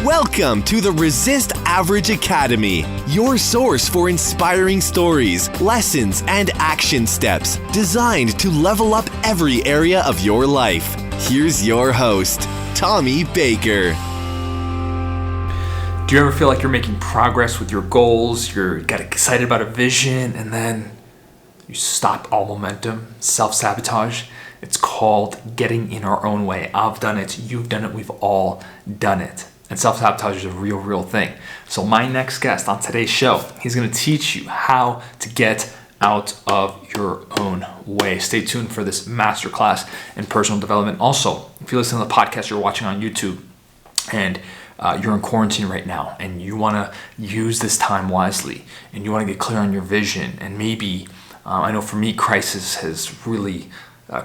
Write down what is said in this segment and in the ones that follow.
Welcome to the Resist Average Academy, your source for inspiring stories, lessons, and action steps designed to level up every area of your life. Here's your host, Tommy Baker. Do you ever feel like you're making progress with your goals, you get excited about a vision, and then you stop all momentum, self-sabotage? It's called getting in our own way. I've done it, you've done it, we've all done it. And self-sabotage is a real thing. So my next guest on today's show, he's going to teach you how to get out of your own way. Stay tuned for this masterclass in personal development. Also, if you listen to the podcast you're watching on YouTube and you're in quarantine right now and you want to use this time wisely and you want to get clear on your vision, and maybe, I know for me, crisis has really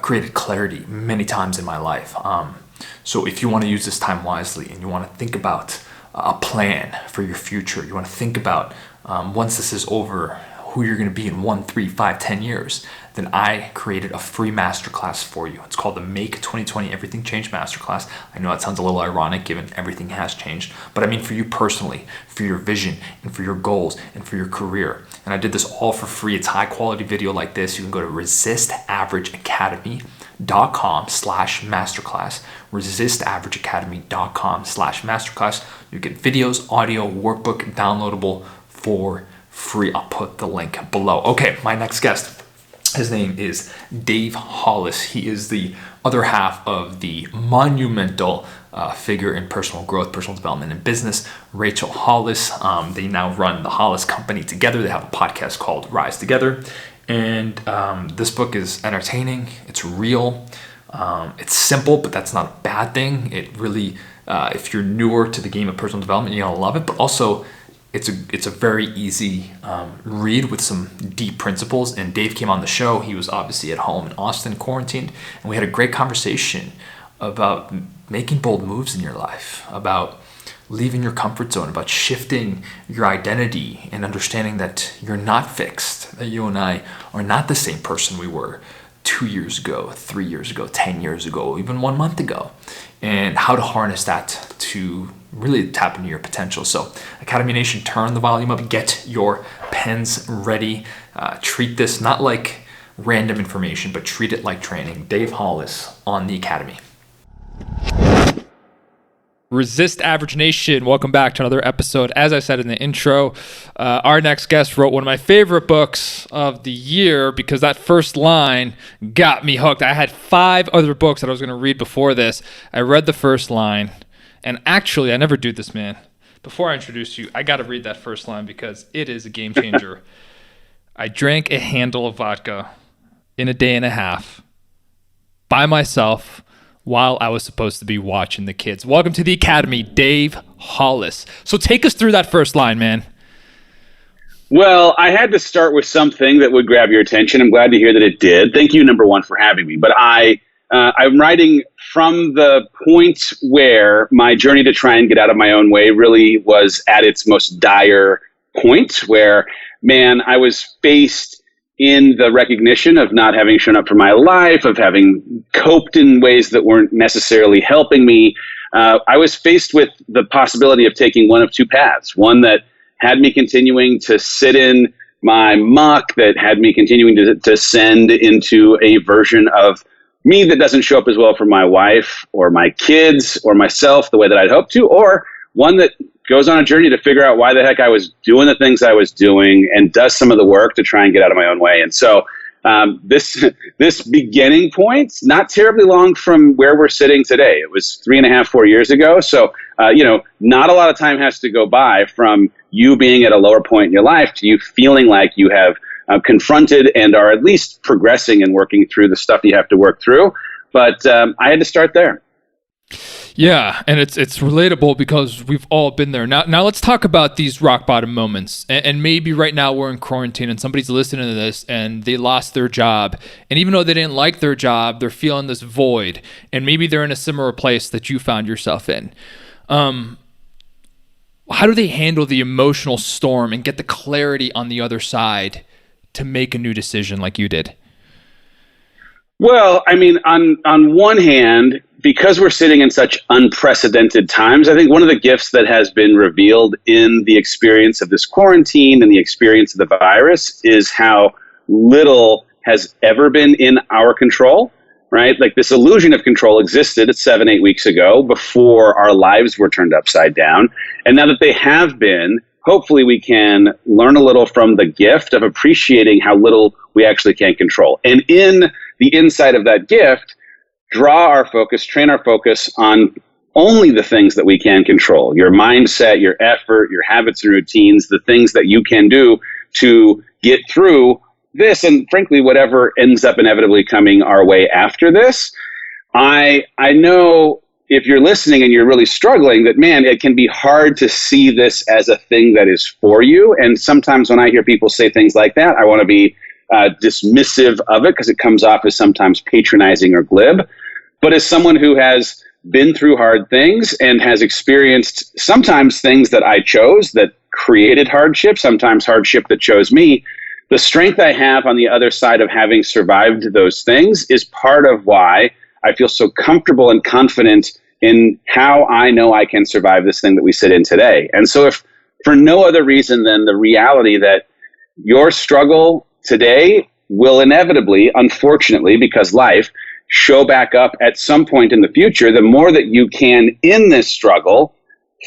created clarity many times in my life. So if you want to use this time wisely and you want to think about a plan for your future, you want to think about once this is over, who you're going to be in 1, 3, 5, 10 years, then I created a free masterclass for you. It's called the Make 2020 Everything Change Masterclass. I know that sounds a little ironic given everything has changed, but I mean for you personally, for your vision and for your goals and for your career. And I did this all for free. It's high quality video like this. You can go to resistaverageacademy.com/masterclass, resistaverageacademy.com/masterclass. You get videos, audio, workbook downloadable for free. I'll put the link below. Okay, my next guest, his name is Dave Hollis. He is the other half of the monumental figure in personal growth, personal development, and business, Rachel Hollis. They now run the Hollis Company together. They have a podcast called Rise Together. And this book is entertaining. It's real. It's simple, but that's not a bad thing. It really, if you're newer to the game of personal development, you're going to love it. But also, it's a very easy read with some deep principles. And Dave came on the show. He was obviously at home in Austin, quarantined, and we had a great conversation about making bold moves in your life, about leaving your comfort zone, about shifting your identity and understanding that you're not fixed, that you and I are not the same person we were 2 years ago, 3 years ago, 10 years ago, even 1 month ago, and how to harness that to really tap into your potential. So Academy Nation, turn the volume up, get your pens ready. Treat this not like random information, but treat it like training. Dave Hollis on the Academy. Resist Average Nation, welcome back to another episode. As I said in the intro, our next guest wrote one of my favorite books of the year because that first line got me hooked. I had 5 other books that I was going to read before this. I read the first line, and actually, I never do this, man. Before I introduce you, I got to read that first line because it is a game changer. I drank a handle of vodka in a day and a half by myself while I was supposed to be watching the kids. Welcome to the Academy, Dave Hollis. So take us through that first line, man. Well, I had to start with something that would grab your attention. I'm glad to hear that it did. Thank you, number one, for having me. But I'm writing from the point where my journey to try and get out of my own way really was at its most dire point, where, man, I was faced in the recognition of not having shown up for my life, of having coped in ways that weren't necessarily helping me. I was faced with the possibility of taking one of two paths. One that had me continuing to sit in my muck, that had me continuing to descend into a version of me that doesn't show up as well for my wife or my kids or myself the way that I'd hoped to, or one that goes on a journey to figure out why the heck I was doing the things I was doing and does some of the work to try and get out of my own way. And so this beginning point, not terribly long from where we're sitting today. It was 3.5, 4 years ago. So, not a lot of time has to go by from you being at a lower point in your life to you feeling like you have confronted and are at least progressing and working through the stuff you have to work through. But I had to start there. Yeah, and it's relatable because we've all been there. Now let's talk about these rock bottom moments. And maybe right now we're in quarantine and somebody's listening to this and they lost their job. And even though they didn't like their job, they're feeling this void. And maybe they're in a similar place that you found yourself in. How do they handle the emotional storm and get the clarity on the other side to make a new decision like you did? Well, I mean, on one hand, because we're sitting in such unprecedented times, I think one of the gifts that has been revealed in the experience of this quarantine and the experience of the virus is how little has ever been in our control, right? Like this illusion of control existed 7-8 weeks ago before our lives were turned upside down. And now that they have been, hopefully we can learn a little from the gift of appreciating how little we actually can control. And in the inside of that gift, draw our focus, train our focus on only the things that we can control. Your mindset, your effort, your habits and routines, the things that you can do to get through this and frankly, whatever ends up inevitably coming our way after this. I know if you're listening and you're really struggling, that, man, it can be hard to see this as a thing that is for you. And sometimes when I hear people say things like that, I want to be dismissive of it because it comes off as sometimes patronizing or glib. But as someone who has been through hard things and has experienced sometimes things that I chose that created hardship, sometimes hardship that chose me, the strength I have on the other side of having survived those things is part of why I feel so comfortable and confident in how I know I can survive this thing that we sit in today. And so if for no other reason than the reality that your struggle today will inevitably, unfortunately, because life, show back up at some point in the future, the more that you can in this struggle,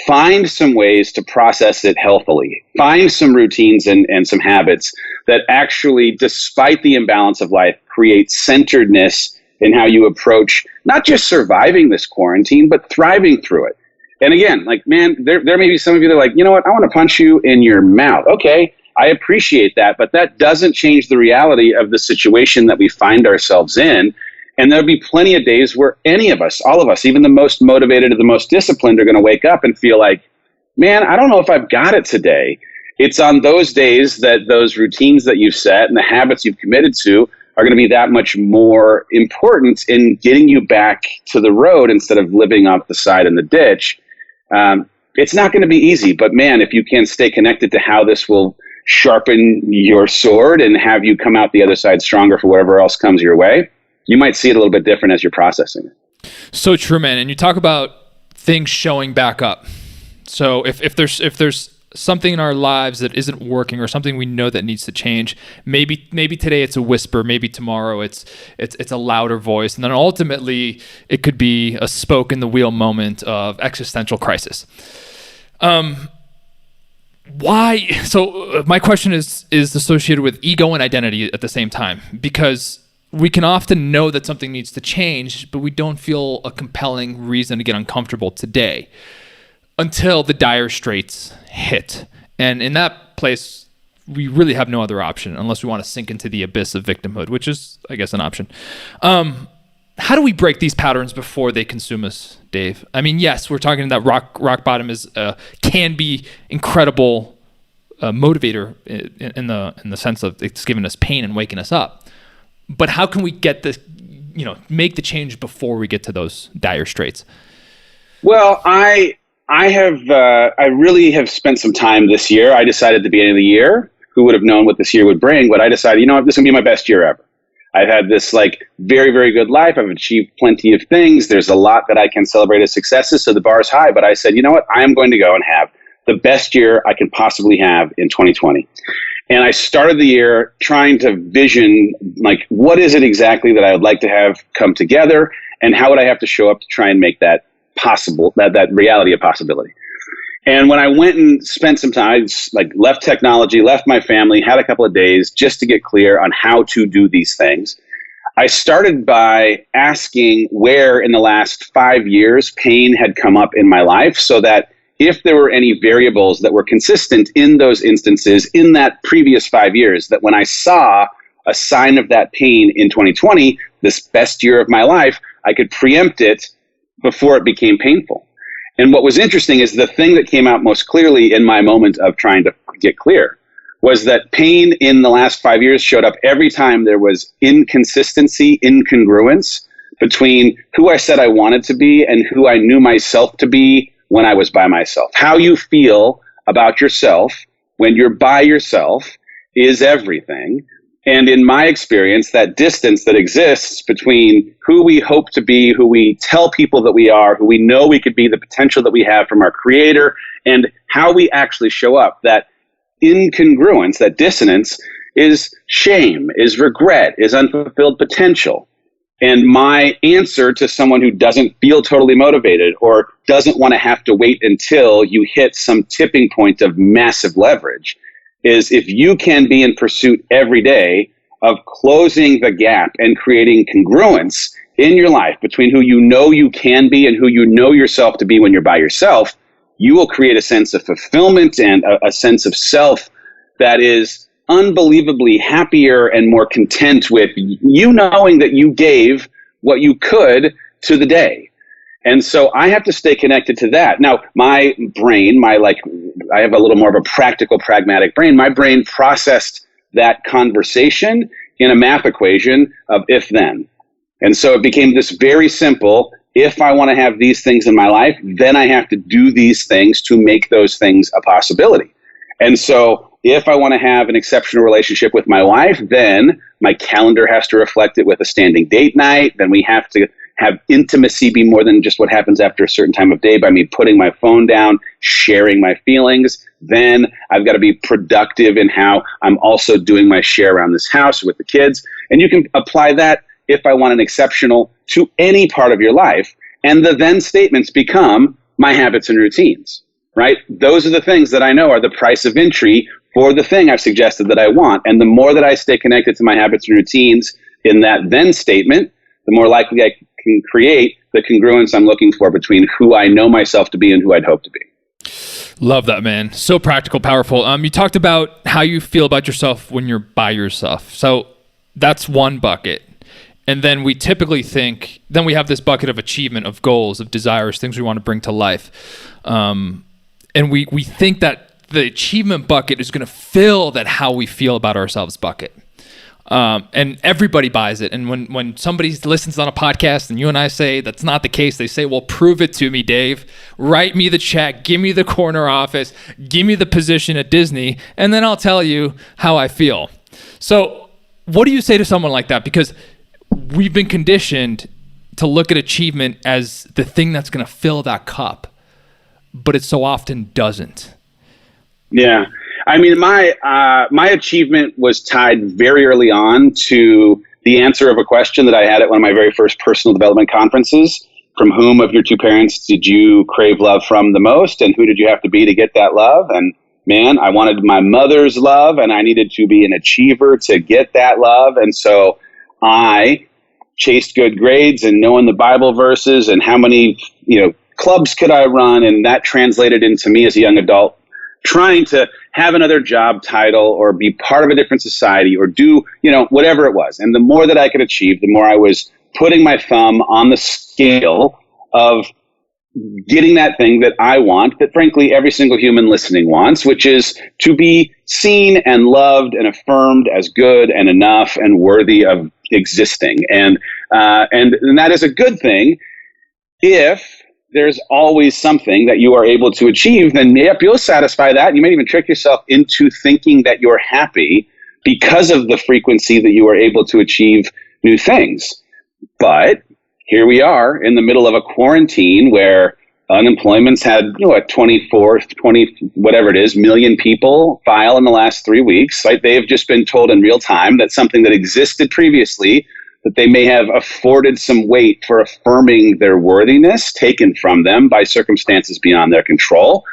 find some ways to process it healthily. Find some routines and some habits that actually, despite the imbalance of life, create centeredness in how you approach not just surviving this quarantine, but thriving through it. And again, like, man, there may be some of you that are like, you know what, I want to punch you in your mouth. Okay, I appreciate that, but that doesn't change the reality of the situation that we find ourselves in. And there'll be plenty of days where any of us, all of us, even the most motivated or the most disciplined, are going to wake up and feel like, man, I don't know if I've got it today. It's on those days that those routines that you've set and the habits you've committed to are going to be that much more important in getting you back to the road instead of living off the side in the ditch. It's not going to be easy, but man, if you can stay connected to how this will sharpen your sword and have you come out the other side stronger for whatever else comes your way, you might see it a little bit different as you're processing it. So true, man. And you talk about things showing back up. So if there's something in our lives that isn't working or something we know that needs to change, maybe today it's a whisper, maybe tomorrow it's a louder voice, and then ultimately it could be a spoke in the wheel moment of existential crisis. Why? So my question is associated with ego and identity at the same time, because we can often know that something needs to change, but we don't feel a compelling reason to get uncomfortable today until the dire straits hit. And in that place, we really have no other option unless we want to sink into the abyss of victimhood, which is, I guess, an option. How do we break these patterns before they consume us, Dave? I mean, yes, we're talking that rock bottom is can be incredible motivator in the sense of it's giving us pain and waking us up. But how can we get this, make the change before we get to those dire straits? Well, I really have spent some time this year. I decided at the beginning of the year, who would have known what this year would bring, but I decided, this is going to be my best year ever. I've had this very, very good life. I've achieved plenty of things. There's a lot that I can celebrate as successes. So the bar is high, but I said, you know what? I am going to go and have the best year I can possibly have in 2020. And I started the year trying to vision, what is it exactly that I would like to have come together, and how would I have to show up to try and make that possible, that reality a possibility. And when I went and spent some time, left technology, left my family, had a couple of days just to get clear on how to do these things, I started by asking where in the last 5 years pain had come up in my life, so that if there were any variables that were consistent in those instances in that previous 5 years, that when I saw a sign of that pain in 2020, this best year of my life, I could preempt it before it became painful. And what was interesting is the thing that came out most clearly in my moment of trying to get clear was that pain in the last 5 years showed up every time there was inconsistency, incongruence between who I said I wanted to be and who I knew myself to be when I was by myself. How you feel about yourself when you're by yourself is everything. And in my experience, that distance that exists between who we hope to be, who we tell people that we are, who we know we could be, the potential that we have from our creator, and how we actually show up, that incongruence, that dissonance, is shame, is regret, is unfulfilled potential. And my answer to someone who doesn't feel totally motivated or doesn't want to have to wait until you hit some tipping point of massive leverage is, if you can be in pursuit every day of closing the gap and creating congruence in your life between who you know you can be and who you know yourself to be when you're by yourself, you will create a sense of fulfillment and a sense of self that is unbelievably happier and more content with you knowing that you gave what you could to the day. And so I have to stay connected to that. Now, my brain, I have a little more of a practical, pragmatic brain. My brain processed that conversation in a math equation of if-then. And so it became this very simple, if I want to have these things in my life, then I have to do these things to make those things a possibility. And so if I want to have an exceptional relationship with my wife, then my calendar has to reflect it with a standing date night. Then we have to have intimacy be more than just what happens after a certain time of day by me putting my phone down, sharing my feelings. Then I've got to be productive in how I'm also doing my share around this house with the kids. And you can apply that, if I want an exceptional, to any part of your life. And the then statements become my habits and routines, right? Those are the things that I know are the price of entry for the thing I've suggested that I want. And the more that I stay connected to my habits and routines in that then statement, the more likely I can create the congruence I'm looking for between who I know myself to be and who I'd hope to be. Love that, man. So practical, powerful. You talked about how you feel about yourself when you're by yourself. So that's one bucket. And then we typically think, then we have this bucket of achievement, of goals, of desires, things we want to bring to life. And we think that the achievement bucket is going to fill that how we feel about ourselves bucket. And everybody buys it. And when somebody listens on a podcast and you and I say that's not the case, they say, well, prove it to me, Dave. Write me the check. Give me the corner office. Give me the position at Disney. And then I'll tell you how I feel. So what do you say to someone like that? Because we've been conditioned to look at achievement as the thing that's going to fill that cup, but it so often doesn't. Yeah. I mean, my achievement was tied very early on to the answer of a question that I had at one of my very first personal development conferences. From whom of your two parents did you crave love from the most, and who did you have to be to get that love? And man, I wanted my mother's love, and I needed to be an achiever to get that love. And so I chased good grades and knowing the Bible verses and how many, clubs could I run. And that translated into me as a young adult trying to have another job title or be part of a different society or do, whatever it was. And the more that I could achieve, the more I was putting my thumb on the scale of getting that thing that I want, that frankly every single human listening wants, which is to be seen and loved and affirmed as good and enough and worthy of existing. And that is a good thing if there's always something that you are able to achieve. Then yep, you'll satisfy that. You might even trick yourself into thinking that you're happy because of the frequency that you are able to achieve new things. But here we are in the middle of a quarantine where unemployment's had, 20 whatever it is, million people file in the last 3 weeks. Right? They have just been told in real time that something that existed previously, that they may have afforded some weight for affirming their worthiness taken from them by circumstances beyond their control.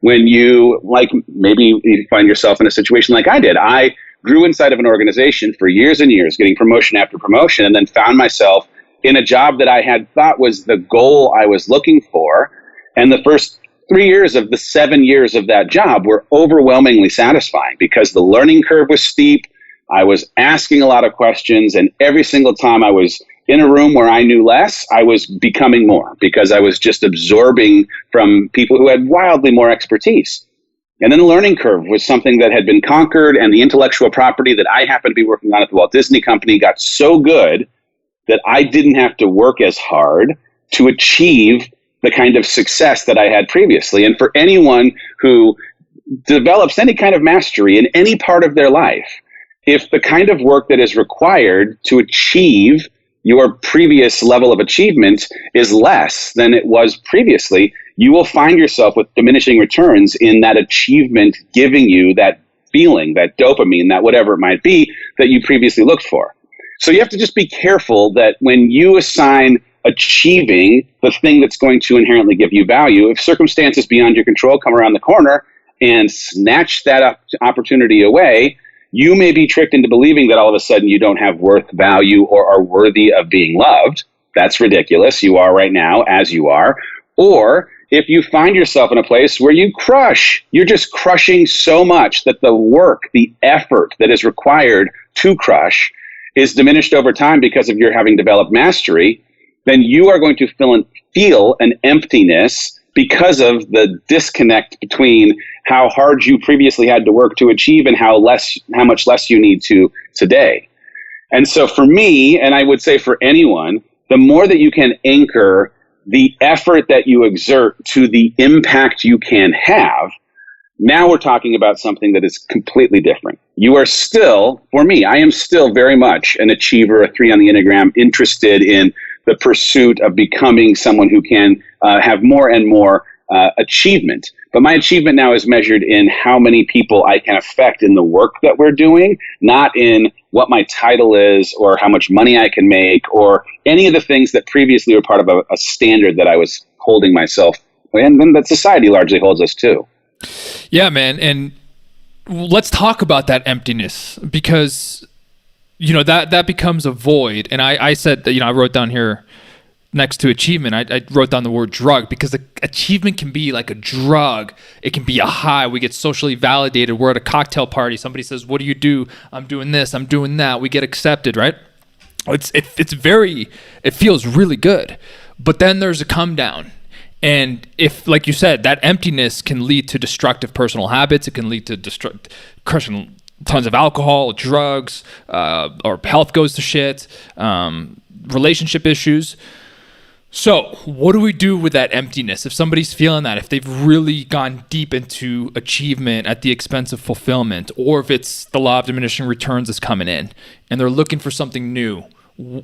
When you, maybe you find yourself in a situation like I did. I grew inside of an organization for years and years, getting promotion after promotion, and then found myself in a job that I had thought was the goal I was looking for. And the first 3 years of the 7 years of that job were overwhelmingly satisfying because the learning curve was steep. I was asking a lot of questions, and every single time I was in a room where I knew less, I was becoming more because I was just absorbing from people who had wildly more expertise. And then the learning curve was something that had been conquered, and the intellectual property that I happened to be working on at the Walt Disney Company got so good that I didn't have to work as hard to achieve the kind of success that I had previously. And for anyone who develops any kind of mastery in any part of their life, if the kind of work that is required to achieve your previous level of achievement is less than it was previously, you will find yourself with diminishing returns in that achievement giving you that feeling, that dopamine, that whatever it might be that you previously looked for. So you have to just be careful that when you assign achieving the thing that's going to inherently give you value, if circumstances beyond your control come around the corner and snatch that opportunity away, you may be tricked into believing that all of a sudden you don't have worth, value, or are worthy of being loved. That's ridiculous. You are right now as you are. Or if you find yourself in a place where you crush, you're just crushing so much that the work, the effort that is required to crush is diminished over time because of your having developed mastery, then you are going to feel an emptiness because of the disconnect between how hard you previously had to work to achieve and how much less you need to today. And so for me, and I would say for anyone, the more that you can anchor the effort that you exert to the impact you can have, now we're talking about something that is completely different. You are still, for me, I am still very much an achiever, a 3 on the Enneagram, interested in the pursuit of becoming someone who can have more and more achievement. But my achievement now is measured in how many people I can affect in the work that we're doing, not in what my title is or how much money I can make or any of the things that previously were part of a standard that I was holding myself, and then that society largely holds us to. Yeah, man. And let's talk about that emptiness, because that becomes a void. And I said that, I wrote down here next to achievement, I wrote down the word drug, because the achievement can be like a drug. It can be a high. We get socially validated. We're at a cocktail party. Somebody says, "What do you do?" "I'm doing this. I'm doing that." We get accepted, right? It feels really good. But then there's a come down. And if, like you said, that emptiness can lead to destructive personal habits. It can lead to crushing tons of alcohol, drugs, or health goes to shit, relationship issues. So what do we do with that emptiness? If somebody's feeling that, if they've really gone deep into achievement at the expense of fulfillment, or if it's the law of diminishing returns is coming in and they're looking for something new,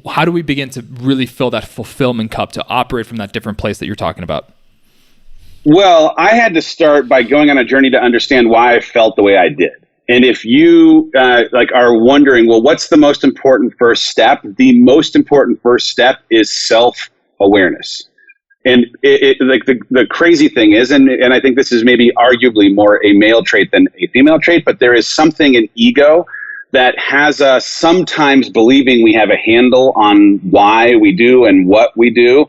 how do we begin to really fill that fulfillment cup to operate from that different place that you're talking about? Well, I had to start by going on a journey to understand why I felt the way I did. And if you are wondering, well, what's the most important first step? The most important first step is self-awareness. And the crazy thing is, and I think this is maybe arguably more a male trait than a female trait, but there is something in ego that has us sometimes believing we have a handle on why we do and what we do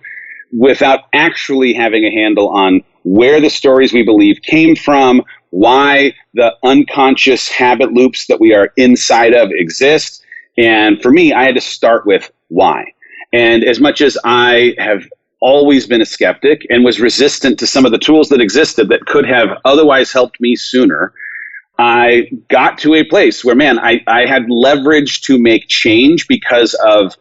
without actually having a handle on where the stories we believe came from, why the unconscious habit loops that we are inside of exist. And for me, I had to start with why. And as much as I have always been a skeptic and was resistant to some of the tools that existed that could have otherwise helped me sooner, I got to a place where, man, I had leverage to make change because of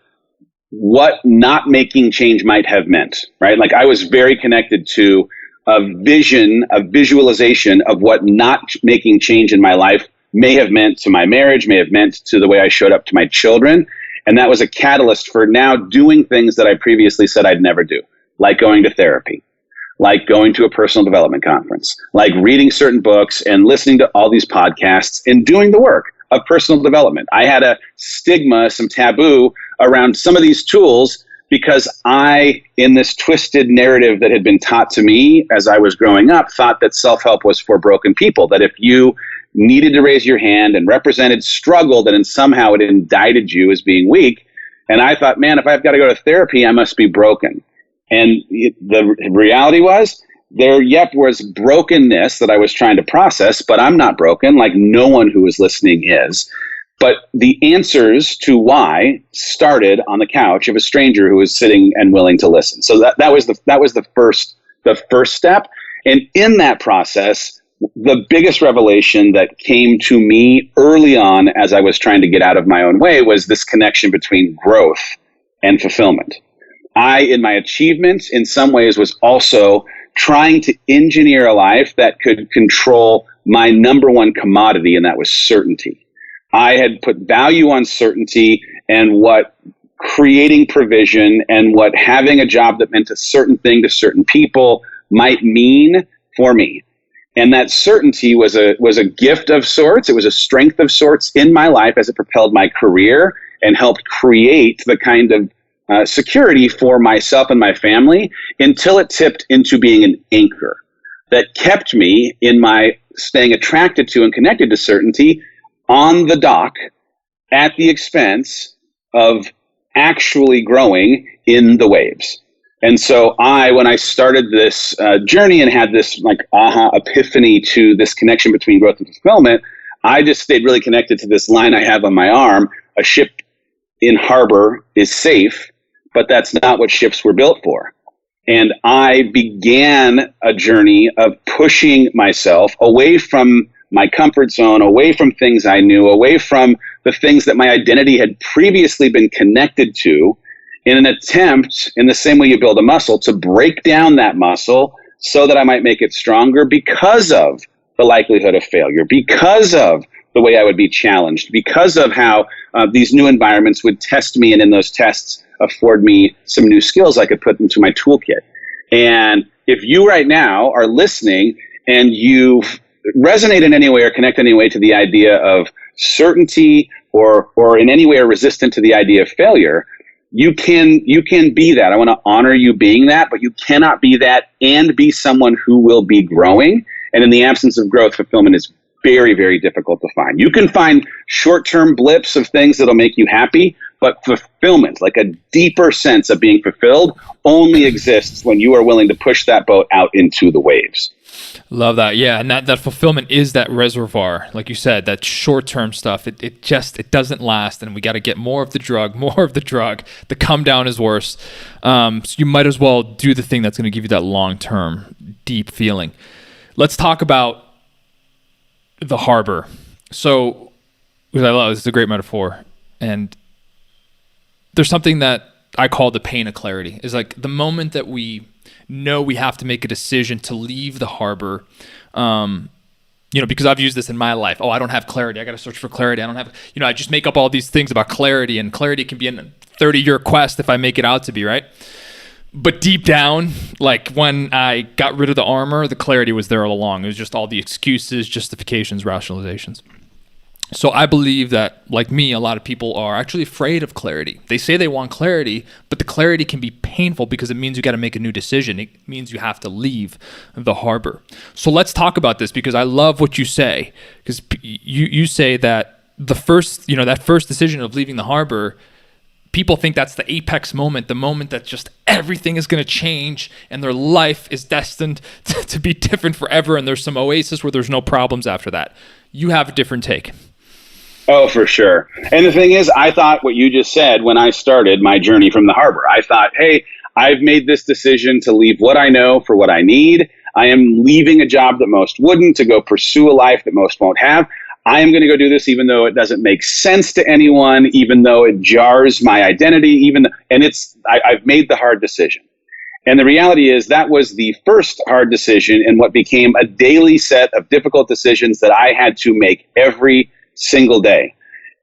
what not making change might have meant, right? Like I was very connected to a vision, a visualization of what not making change in my life may have meant to my marriage, may have meant to the way I showed up to my children. And that was a catalyst for now doing things that I previously said I'd never do, like going to therapy, like going to a personal development conference, like reading certain books and listening to all these podcasts and doing the work of personal development. I had a stigma, some taboo around some of these tools because I, in this twisted narrative that had been taught to me as I was growing up, thought that self-help was for broken people, that if you needed to raise your hand and represented struggle, then somehow it indicted you as being weak. And I thought, man, if I've got to go to therapy, I must be broken. And the reality was, there, was brokenness that I was trying to process, but I'm not broken, like no one who is listening is. But the answers to why started on the couch of a stranger who was sitting and willing to listen. So that was the first step. And in that process, the biggest revelation that came to me early on as I was trying to get out of my own way was this connection between growth and fulfillment. I, in my achievements, in some ways, was also trying to engineer a life that could control my number one commodity, and that was certainty. I had put value on certainty and what creating provision and what having a job that meant a certain thing to certain people might mean for me. And that certainty was a gift of sorts. It was a strength of sorts in my life as it propelled my career and helped create the kind of security for myself and my family until it tipped into being an anchor that kept me in my staying attracted to and connected to certainty on the dock at the expense of actually growing in the waves. And so when I started this journey and had this like aha epiphany to this connection between growth and fulfillment, I just stayed really connected to this line I have on my arm: a ship in harbor is safe, but that's not what ships were built for. And I began a journey of pushing myself away from my comfort zone, away from things I knew, away from the things that my identity had previously been connected to, in an attempt, in the same way you build a muscle, to break down that muscle so that I might make it stronger because of the likelihood of failure, because of the way I would be challenged, because of how these new environments would test me, and in those tests afford me some new skills I could put into my toolkit. And if you right now are listening and you resonate in any way or connect in any way to the idea of certainty, or in any way are resistant to the idea of failure, you can be that. I want to honor you being that, but you cannot be that and be someone who will be growing. And in the absence of growth, fulfillment is very, very difficult to find. You can find short-term blips of things that'll make you happy, but fulfillment, like a deeper sense of being fulfilled, only exists when you are willing to push that boat out into the waves. Love that. Yeah. And that fulfillment is that reservoir. Like you said, that short-term stuff, it doesn't last. And we got to get more of the drug. The come down is worse. So you might as well do the thing that's going to give you that long-term deep feeling. Let's talk about the harbor. So, because I love this, is a great metaphor. And there's something that I call the pain of clarity. Is like the moment that we know we have to make a decision to leave the harbor, because I've used this in my life. Oh, I don't have clarity. I got to search for clarity. I don't have, I just make up all these things about clarity, and clarity can be a 30-year quest if I make it out to be, right? But deep down, like when I got rid of the armor, the clarity was there all along. It was just all the excuses, justifications, rationalizations. So I believe that, like me, a lot of people are actually afraid of clarity. They say they want clarity, but the clarity can be painful because it means you got to make a new decision. It means you have to leave the harbor. So let's talk about this, because I love what you say, because you say that the first decision of leaving the harbor, people think that's the apex moment, the moment that just everything is going to change and their life is destined to be different forever, and there's some oasis where there's no problems after that. You have a different take. Oh, for sure. And the thing is, I thought what you just said when I started my journey from the harbor. I thought, hey, I've made this decision to leave what I know for what I need. I am leaving a job that most wouldn't to go pursue a life that most won't have. I am going to go do this even though it doesn't make sense to anyone, even though it jars my identity, I've made the hard decision. And the reality is that was the first hard decision in what became a daily set of difficult decisions that I had to make every single day.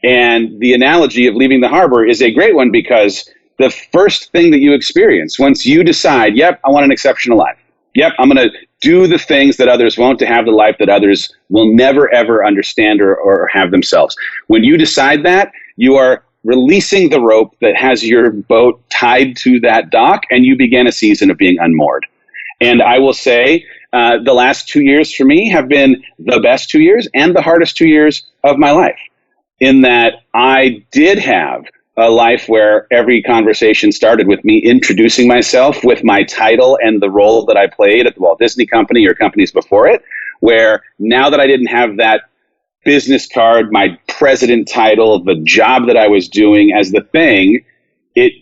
And the analogy of leaving the harbor is a great one, because the first thing that you experience once you decide, yep, I want an exceptional life. Yep, I'm going to do the things that others won't, to have the life that others will never, ever understand or have themselves. When you decide that, you are releasing the rope that has your boat tied to that dock, and you begin a season of being unmoored. And I will say, the last 2 years for me have been the best 2 years and the hardest 2 years of my life, in that I did have a life where every conversation started with me introducing myself with my title and the role that I played at the Walt Disney Company or companies before it, where now that I didn't have that business card, my president title, the job that I was doing as the thing, it,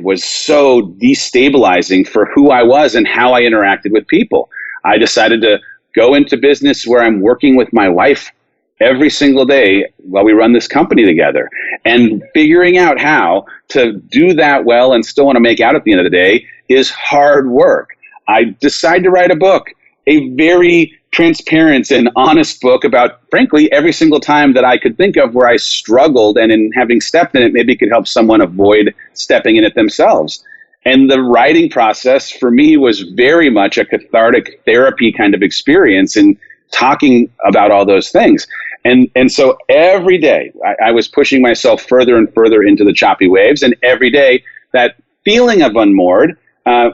was so destabilizing for who I was and how I interacted with people. I decided to go into business where I'm working with my wife every single day while we run this company together, and figuring out how to do that well and still want to make out at the end of the day is hard work. I decided to write a book, a very transparent and honest book about, frankly, every single time that I could think of where I struggled, and in having stepped in it, maybe it could help someone avoid stepping in it themselves. And the writing process for me was very much a cathartic therapy kind of experience in talking about all those things. And so every day I was pushing myself further and further into the choppy waves. And every day that feeling of unmoored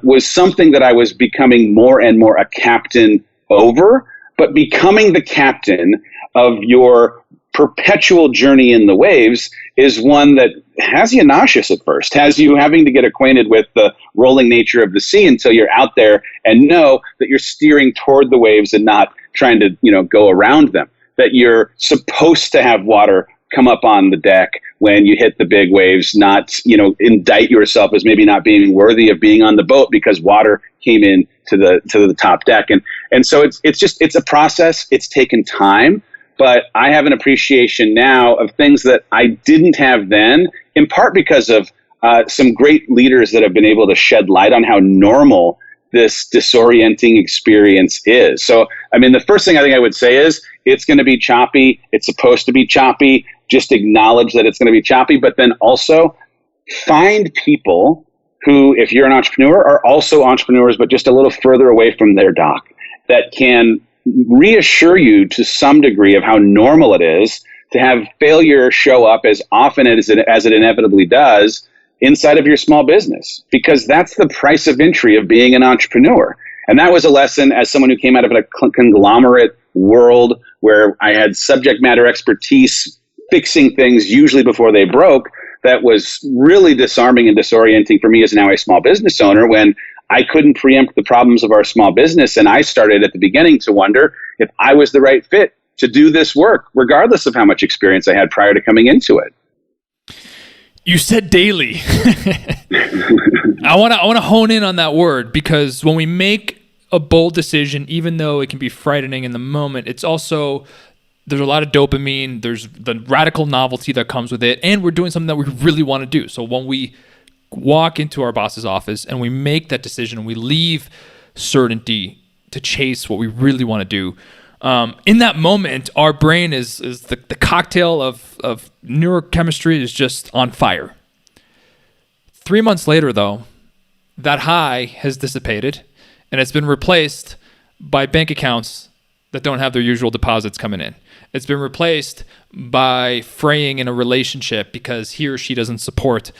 was something that I was becoming more and more a captain over. But becoming the captain of your perpetual journey in the waves is one that has you nauseous at first, has you having to get acquainted with the rolling nature of the sea until you're out there and know that you're steering toward the waves and not trying to, go around them, that you're supposed to have water come up on the deck when you hit the big waves, not, indict yourself as maybe not being worthy of being on the boat because water came in to the top deck. And so it's a process. It's taken time, but I have an appreciation now of things that I didn't have then, in part because of some great leaders that have been able to shed light on how normal this disorienting experience is. So, the first thing I think I would say is it's going to be choppy. It's supposed to be choppy. Just acknowledge that it's going to be choppy, but then also find people who, if you're an entrepreneur, are also entrepreneurs, but just a little further away from their dock, that can reassure you to some degree of how normal it is to have failure show up as often as it inevitably does inside of your small business, because that's the price of entry of being an entrepreneur. And that was a lesson as someone who came out of a conglomerate world where I had subject matter expertise fixing things usually before they broke. That was really disarming and disorienting for me as now a small business owner, when I couldn't preempt the problems of our small business. And I started at the beginning to wonder if I was the right fit to do this work, regardless of how much experience I had prior to coming into it. You said daily. I want to hone in on that word, because when we make a bold decision, even though it can be frightening in the moment, it's also, there's a lot of dopamine, there's the radical novelty that comes with it, and we're doing something that we really want to do. So when we walk into our boss's office and we make that decision and we leave certainty to chase what we really want to do, in that moment, our brain is the cocktail of neurochemistry is just on fire. 3 months later, though, that high has dissipated and it's been replaced by bank accounts that don't have their usual deposits coming in. It's been replaced by fraying in a relationship because he or she doesn't support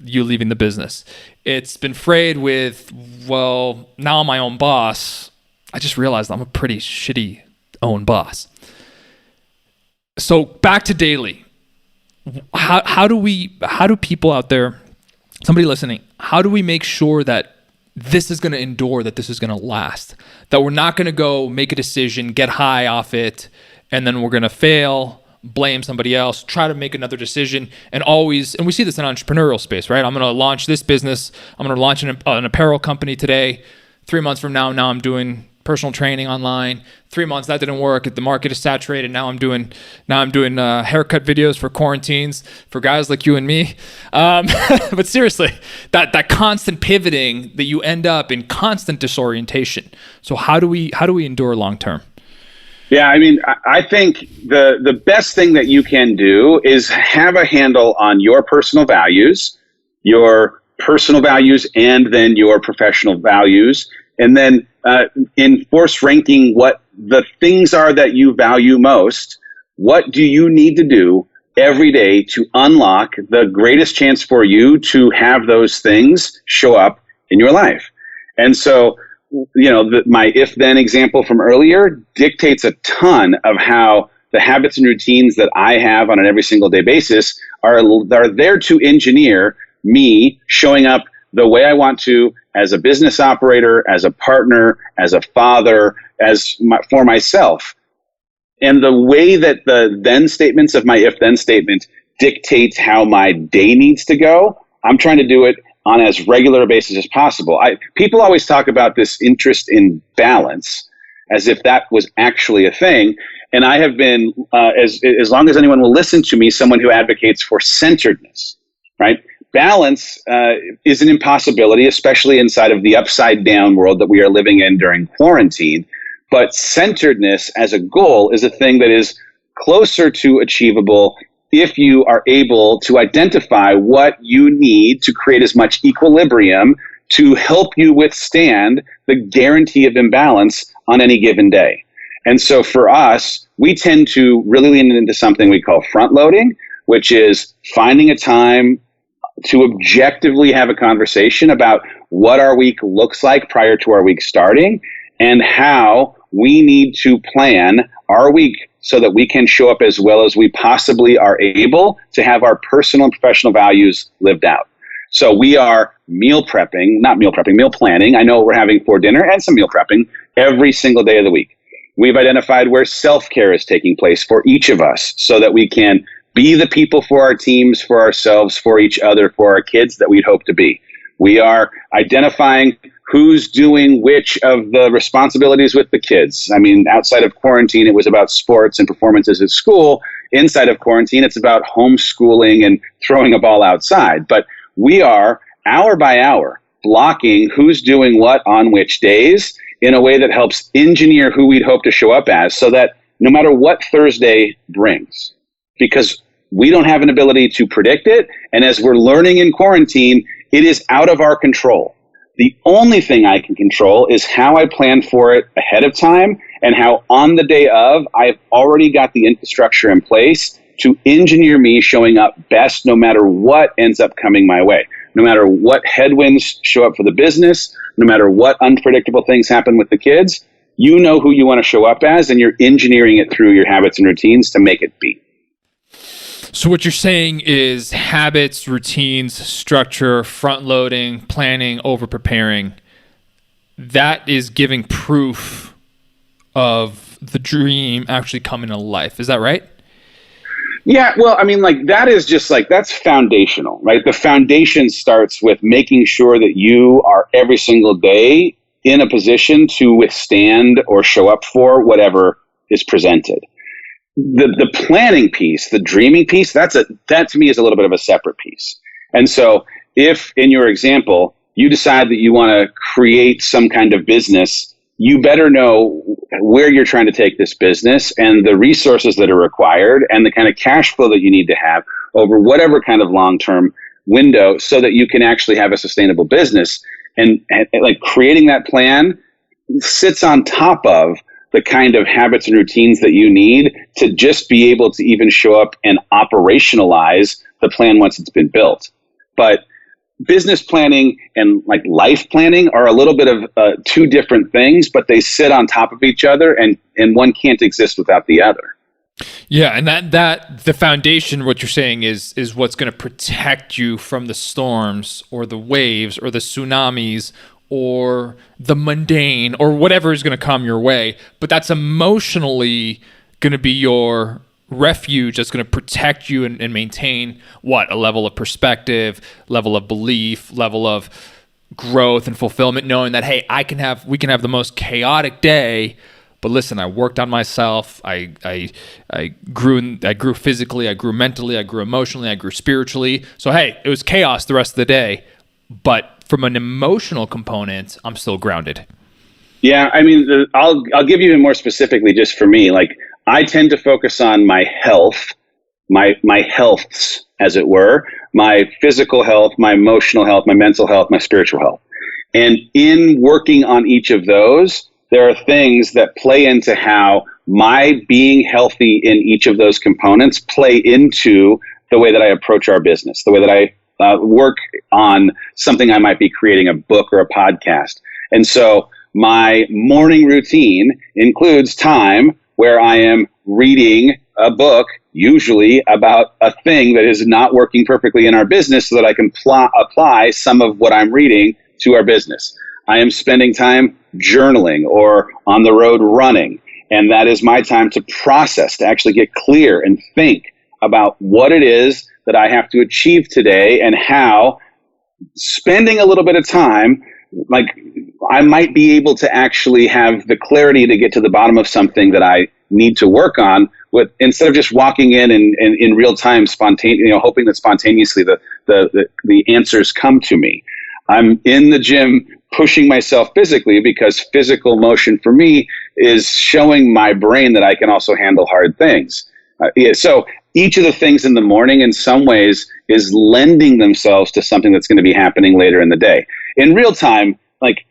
you leaving the business. It's been frayed with, well, now I'm my own boss. I just realized I'm a pretty shitty own boss. So back to daily. How do people out there, somebody listening, how do we make sure that this is going to endure, that this is going to last, that we're not going to go make a decision, get high off it, and then we're going to fail, blame somebody else, try to make another decision, and we see this in entrepreneurial space, right? I'm going to launch this business. I'm going to launch an apparel company today. 3 months from now I'm doing personal training online. 3 months, that didn't work. The market is saturated. Now I'm doing haircut videos for quarantines for guys like you and me. But seriously, that constant pivoting, that you end up in constant disorientation. So how do we endure long term? Yeah, I think the best thing that you can do is have a handle on your personal values and then your professional values, and then enforce ranking what the things are that you value most. What do you need to do every day to unlock the greatest chance for you to have those things show up in your life? And so, my if-then example from earlier dictates a ton of how the habits and routines that I have on an every single day basis are there to engineer me showing up the way I want to as a business operator, as a partner, as a father, for myself. And the way that the then statements of my if-then statement dictates how my day needs to go, I'm trying to do it on as regular a basis as possible. People always talk about this interest in balance as if that was actually a thing. And I have been, as long as anyone will listen to me, someone who advocates for centeredness, right? Balance is an impossibility, especially inside of the upside down world that we are living in during quarantine. But centeredness as a goal is a thing that is closer to achievable if you are able to identify what you need to create as much equilibrium to help you withstand the guarantee of imbalance on any given day. And so for us, we tend to really lean into something we call front loading, which is finding a time to objectively have a conversation about what our week looks like prior to our week starting and how we need to plan our week so that we can show up as well as we possibly are able to have our personal and professional values lived out. So we are meal planning. I know what we're having for dinner and some meal prepping every single day of the week. We've identified where self-care is taking place for each of us so that we can be the people for our teams, for ourselves, for each other, for our kids that we'd hope to be. We are identifying who's doing which of the responsibilities with the kids. I mean, outside of quarantine, it was about sports and performances at school. Inside of quarantine, it's about homeschooling and throwing a ball outside. But we are, hour by hour, blocking who's doing what on which days in a way that helps engineer who we'd hope to show up as so that no matter what Thursday brings, because we don't have an ability to predict it, and as we're learning in quarantine, it is out of our control. The only thing I can control is how I plan for it ahead of time and how on the day of, I've already got the infrastructure in place to engineer me showing up best no matter what ends up coming my way. No matter what headwinds show up for the business, no matter what unpredictable things happen with the kids, you know who you want to show up as, and you're engineering it through your habits and routines to make it be. So what you're saying is habits, routines, structure, front loading, planning, over preparing, that is giving proof of the dream actually coming to life. Is that right? Yeah, well, I mean, like that is just like, that's foundational, right? The foundation starts with making sure that you are every single day in a position to withstand or show up for whatever is presented. The planning piece, the dreaming piece, that to me is a little bit of a separate piece. And so if in your example, you decide that you want to create some kind of business, you better know where you're trying to take this business and the resources that are required and the kind of cash flow that you need to have over whatever kind of long-term window so that you can actually have a sustainable business. And like creating that plan sits on top of the kind of habits and routines that you need to just be able to even show up and operationalize the plan once it's been built. But business planning and like life planning are a little bit of two different things, but they sit on top of each other and one can't exist without the other. Yeah, and that the foundation, what you're saying is what's going to protect you from the storms or the waves or the tsunamis or the mundane or whatever is going to come your way. But that's emotionally going to be your refuge that's going to protect you and maintain a level of perspective, level of belief, level of growth and fulfillment, knowing that, hey, we can have the most chaotic day, but listen, I worked on myself. I grew physically, I grew mentally, I grew emotionally, I grew spiritually. So hey, it was chaos the rest of the day, but from an emotional component, I'm still grounded. Yeah, I mean, I'll give you more specifically just for me. Like, I tend to focus on my health, my healths, as it were, my physical health, my emotional health, my mental health, my spiritual health. And in working on each of those, there are things that play into how my being healthy in each of those components play into the way that I approach our business, the way that I work on something I might be creating, a book or a podcast. And so my morning routine includes time where I am reading a book, usually about a thing that is not working perfectly in our business so that I can apply some of what I'm reading to our business. I am spending time journaling or on the road running, and that is my time to process, to actually get clear and think about what it is that I have to achieve today and how spending a little bit of time, like I might be able to actually have the clarity to get to the bottom of something that I need to work on with, instead of just walking in and in real time, hoping that spontaneously the answers come to me. I'm in the gym pushing myself physically because physical motion for me is showing my brain that I can also handle hard things. So each of the things in the morning in some ways is lending themselves to something that's going to be happening later in the day. In real time, like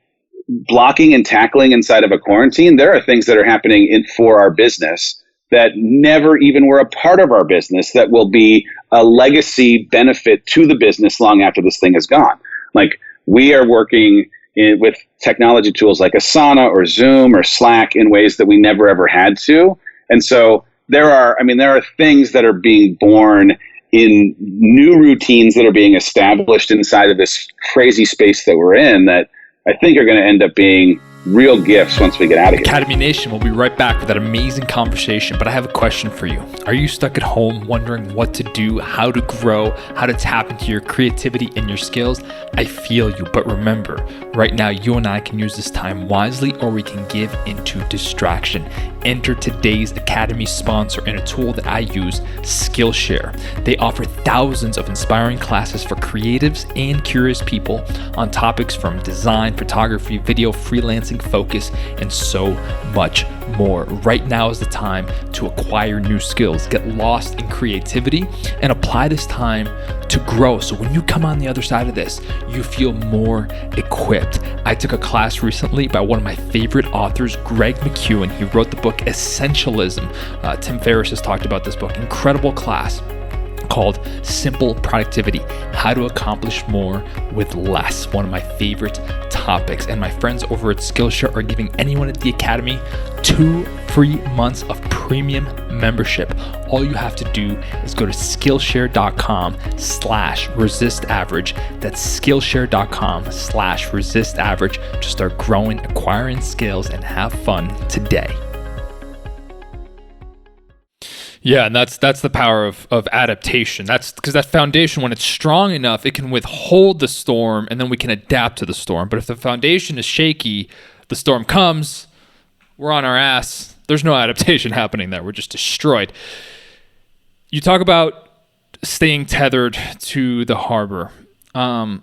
blocking and tackling inside of a quarantine, there are things that are happening for our business that never even were a part of our business that will be a legacy benefit to the business long after this thing is gone. Like we are working with technology tools like Asana or Zoom or Slack in ways that we never ever had to. And so there are things that are being born in new routines that are being established inside of this crazy space that we're in that I think are going to end up being real gifts once we get out of here. Academy Nation, we'll be right back with that amazing conversation, but I have a question for you. Are you stuck at home wondering what to do, how to grow, how to tap into your creativity and your skills? I feel you, but remember, right now you and I can use this time wisely or we can give into distraction. Enter today's Academy sponsor and a tool that I use, Skillshare. They offer thousands of inspiring classes for creatives and curious people on topics from design, photography, video, freelancing, focus, and so much more. Right now is the time to acquire new skills, get lost in creativity, and apply this time to grow. So when you come on the other side of this, you feel more equipped. I took a class recently by one of my favorite authors, Greg McEwen. He wrote the book Essentialism. Tim Ferriss has talked about this book. Incredible class called Simple Productivity, How to Accomplish More with Less. One of my favorite topics. And my friends over at Skillshare are giving anyone at the Academy 2 free months of premium membership. All you have to do is go to Skillshare.com/resistaverage. That's Skillshare.com/resistaverage to start growing, acquiring skills, and have fun today. Yeah, and that's the power of adaptation. That's because that foundation, when it's strong enough, it can withhold the storm, and then we can adapt to the storm. But if the foundation is shaky, the storm comes, we're on our ass. There's no adaptation happening there. We're just destroyed. You talk about staying tethered to the harbor. I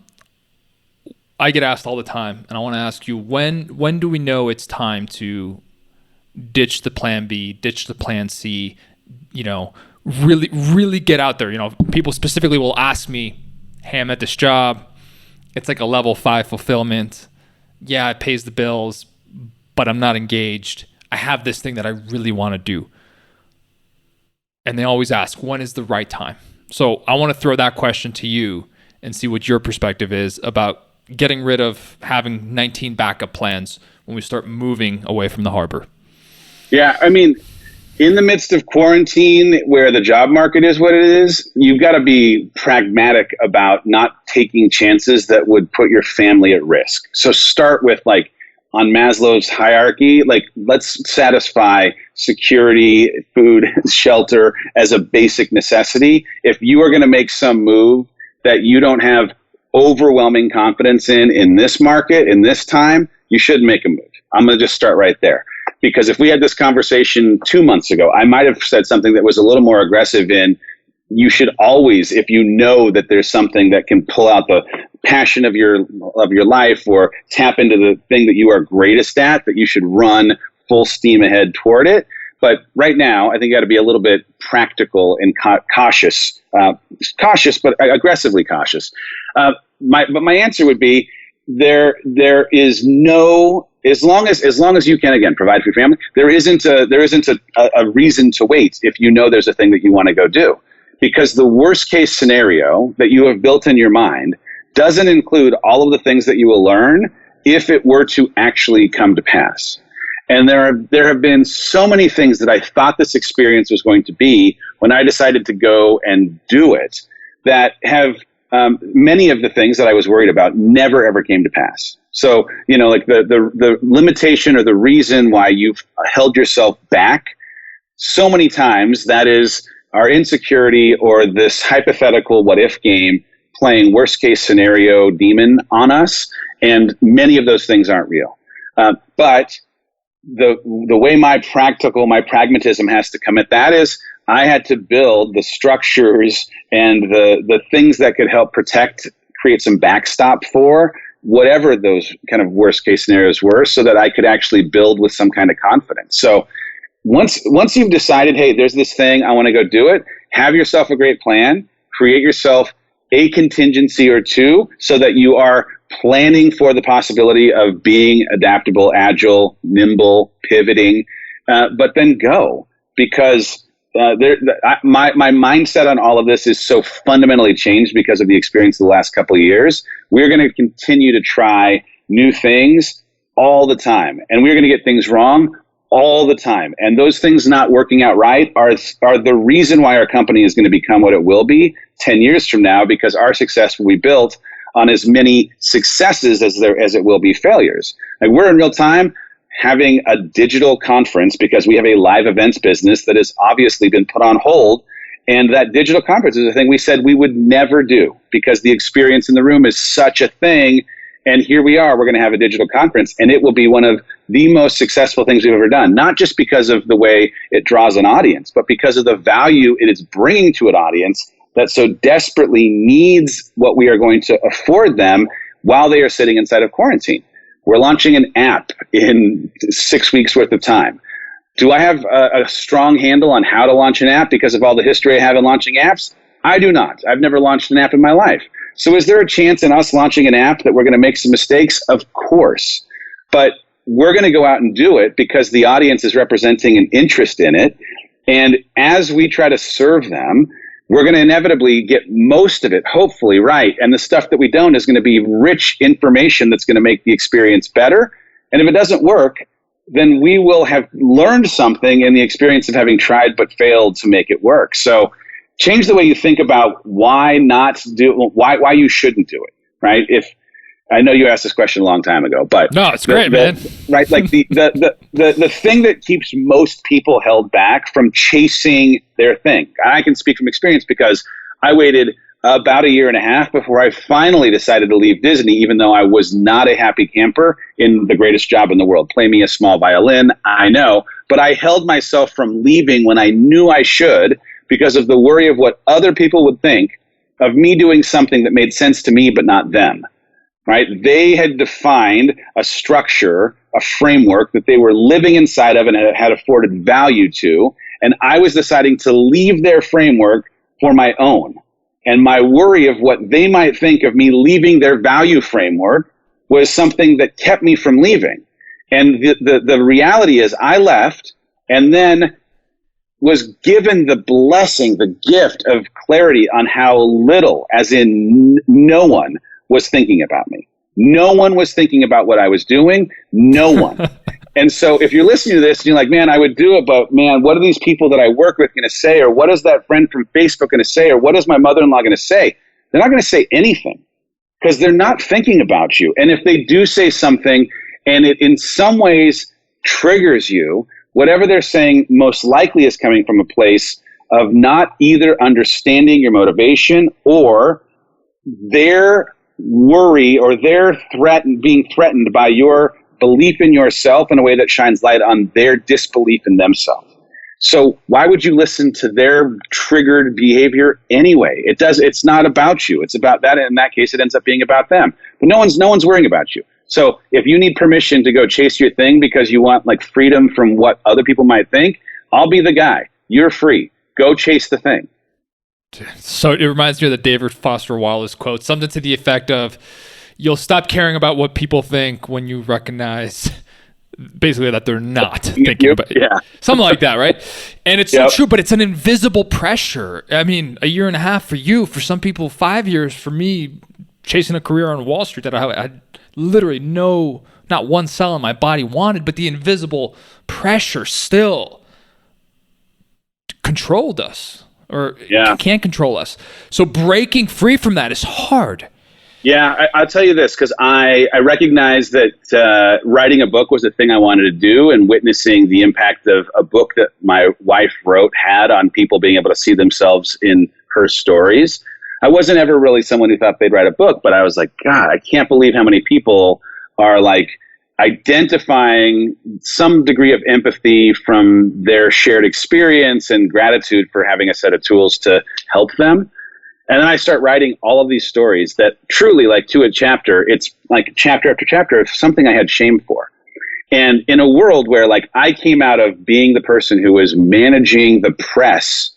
get asked all the time, and I want to ask you, when do we know it's time to ditch the plan B, ditch the plan C, really, really get out there? People specifically will ask me, hey, I'm at this job. It's like a level 5 fulfillment. Yeah, it pays the bills, but I'm not engaged. I have this thing that I really want to do. And they always ask, when is the right time? So I want to throw that question to you and see what your perspective is about getting rid of having 19 backup plans when we start moving away from the harbor. Yeah, in the midst of quarantine, where the job market is what it is, you've got to be pragmatic about not taking chances that would put your family at risk. So start with on Maslow's hierarchy, let's satisfy security, food, shelter as a basic necessity. If you are going to make some move that you don't have overwhelming confidence in this market, in this time, you should make a move. I'm going to just start right there. Because if we had this conversation 2 months ago, I might have said something that was a little more aggressive in, you should always, if you know that there's something that can pull out the passion of your life or tap into the thing that you are greatest at, that you should run full steam ahead toward it. But right now, I think you got to be a little bit practical and cautious, but aggressively cautious. But my answer would be, there is no, as long as you can, again, provide for your family, there isn't a reason to wait if you know there's a thing that you want to go do. Because the worst case scenario that you have built in your mind doesn't include all of the things that you will learn if it were to actually come to pass. And there have been so many things that I thought this experience was going to be when I decided to go and do it, that have many of the things that I was worried about never ever came to pass. So, the limitation or the reason why you've held yourself back so many times, that is our insecurity or this hypothetical what if game playing worst case scenario demon on us. And many of those things aren't real. But the way my pragmatism has to come at that is, I had to build the structures and the things that could help protect, create some backstop for whatever those kind of worst case scenarios were, so that I could actually build with some kind of confidence. So once you've decided, hey, there's this thing, I want to go do it, have yourself a great plan, create yourself a contingency or two so that you are planning for the possibility of being adaptable, agile, nimble, pivoting, but then go. Because my mindset on all of this is so fundamentally changed because of the experience of the last couple of years. We're going to continue to try new things all the time, and we're going to get things wrong all the time. And those things not working out right are the reason why our company is going to become what it will be 10 years from now, because our success will be built on as many successes as it will be failures. Like, we're in real time having a digital conference because we have a live events business that has obviously been put on hold. And that digital conference is a thing we said we would never do because the experience in the room is such a thing. And here we are, we're going to have a digital conference, and it will be one of the most successful things we've ever done, not just because of the way it draws an audience, but because of the value it is bringing to an audience that so desperately needs what we are going to afford them while they are sitting inside of quarantine. We're launching an app in 6 weeks worth of time. Do I have a strong handle on how to launch an app because of all the history I have in launching apps? I do not. I've never launched an app in my life. So is there a chance in us launching an app that we're going to make some mistakes? Of course. But we're going to go out and do it because the audience is representing an interest in it. And as we try to serve them, we're going to inevitably get most of it, hopefully, right. And the stuff that we don't is going to be rich information that's going to make the experience better. And if it doesn't work, then we will have learned something in the experience of having tried but failed to make it work. So change the way you think about why you shouldn't do it, right? If I know you asked this question a long time ago, but no, it's great, man. Right, like the thing that keeps most people held back from chasing their thing. I can speak from experience because I waited about a year and a half before I finally decided to leave Disney, even though I was not a happy camper in the greatest job in the world. Play me a small violin, I know, but I held myself from leaving when I knew I should because of the worry of what other people would think of me doing something that made sense to me but not them. Right? They had defined a structure, a framework that they were living inside of and had afforded value to, and I was deciding to leave their framework for my own. And my worry of what they might think of me leaving their value framework was something that kept me from leaving. And the reality is I left and then was given the blessing, the gift of clarity on how little, as in no one, was thinking about me. No one was thinking about what I was doing. No one. And so if you're listening to this and you're like, man, I would do it, but man, what are these people that I work with going to say? Or what is that friend from Facebook going to say? Or what is my mother-in-law going to say? They're not going to say anything because they're not thinking about you. And if they do say something and it in some ways triggers you, whatever they're saying most likely is coming from a place of not either understanding your motivation or their worry or their being threatened by your belief in yourself in a way that shines light on their disbelief in themselves. So why would you listen to their triggered behavior anyway? It's not about you. It's about that. In that case, it ends up being about them. But no one's worrying about you. So if you need permission to go chase your thing because you want like freedom from what other people might think, I'll be the guy. You're free. Go chase the thing. So it reminds me of the David Foster Wallace quote, something to the effect of, you'll stop caring about what people think when you recognize basically that they're not thinking about it. Yeah. Something like that, right? And it's so true, but it's an invisible pressure. I mean, a year and a half for you, for some people, 5 years, for me, chasing a career on Wall Street that I had literally not one cell in my body wanted, but the invisible pressure still controlled us. Or can't control us. So breaking free from that is hard. Yeah, I'll tell you this, because I recognize that writing a book was the thing I wanted to do, and witnessing the impact of a book that my wife wrote had on people being able to see themselves in her stories. I wasn't ever really someone who thought they'd write a book, but I was like, God, I can't believe how many people are like identifying some degree of empathy from their shared experience and gratitude for having a set of tools to help them. And then I start writing all of these stories that truly, like to a chapter, it's like chapter after chapter of something I had shame for. And in a world where like I came out of being the person who was managing the press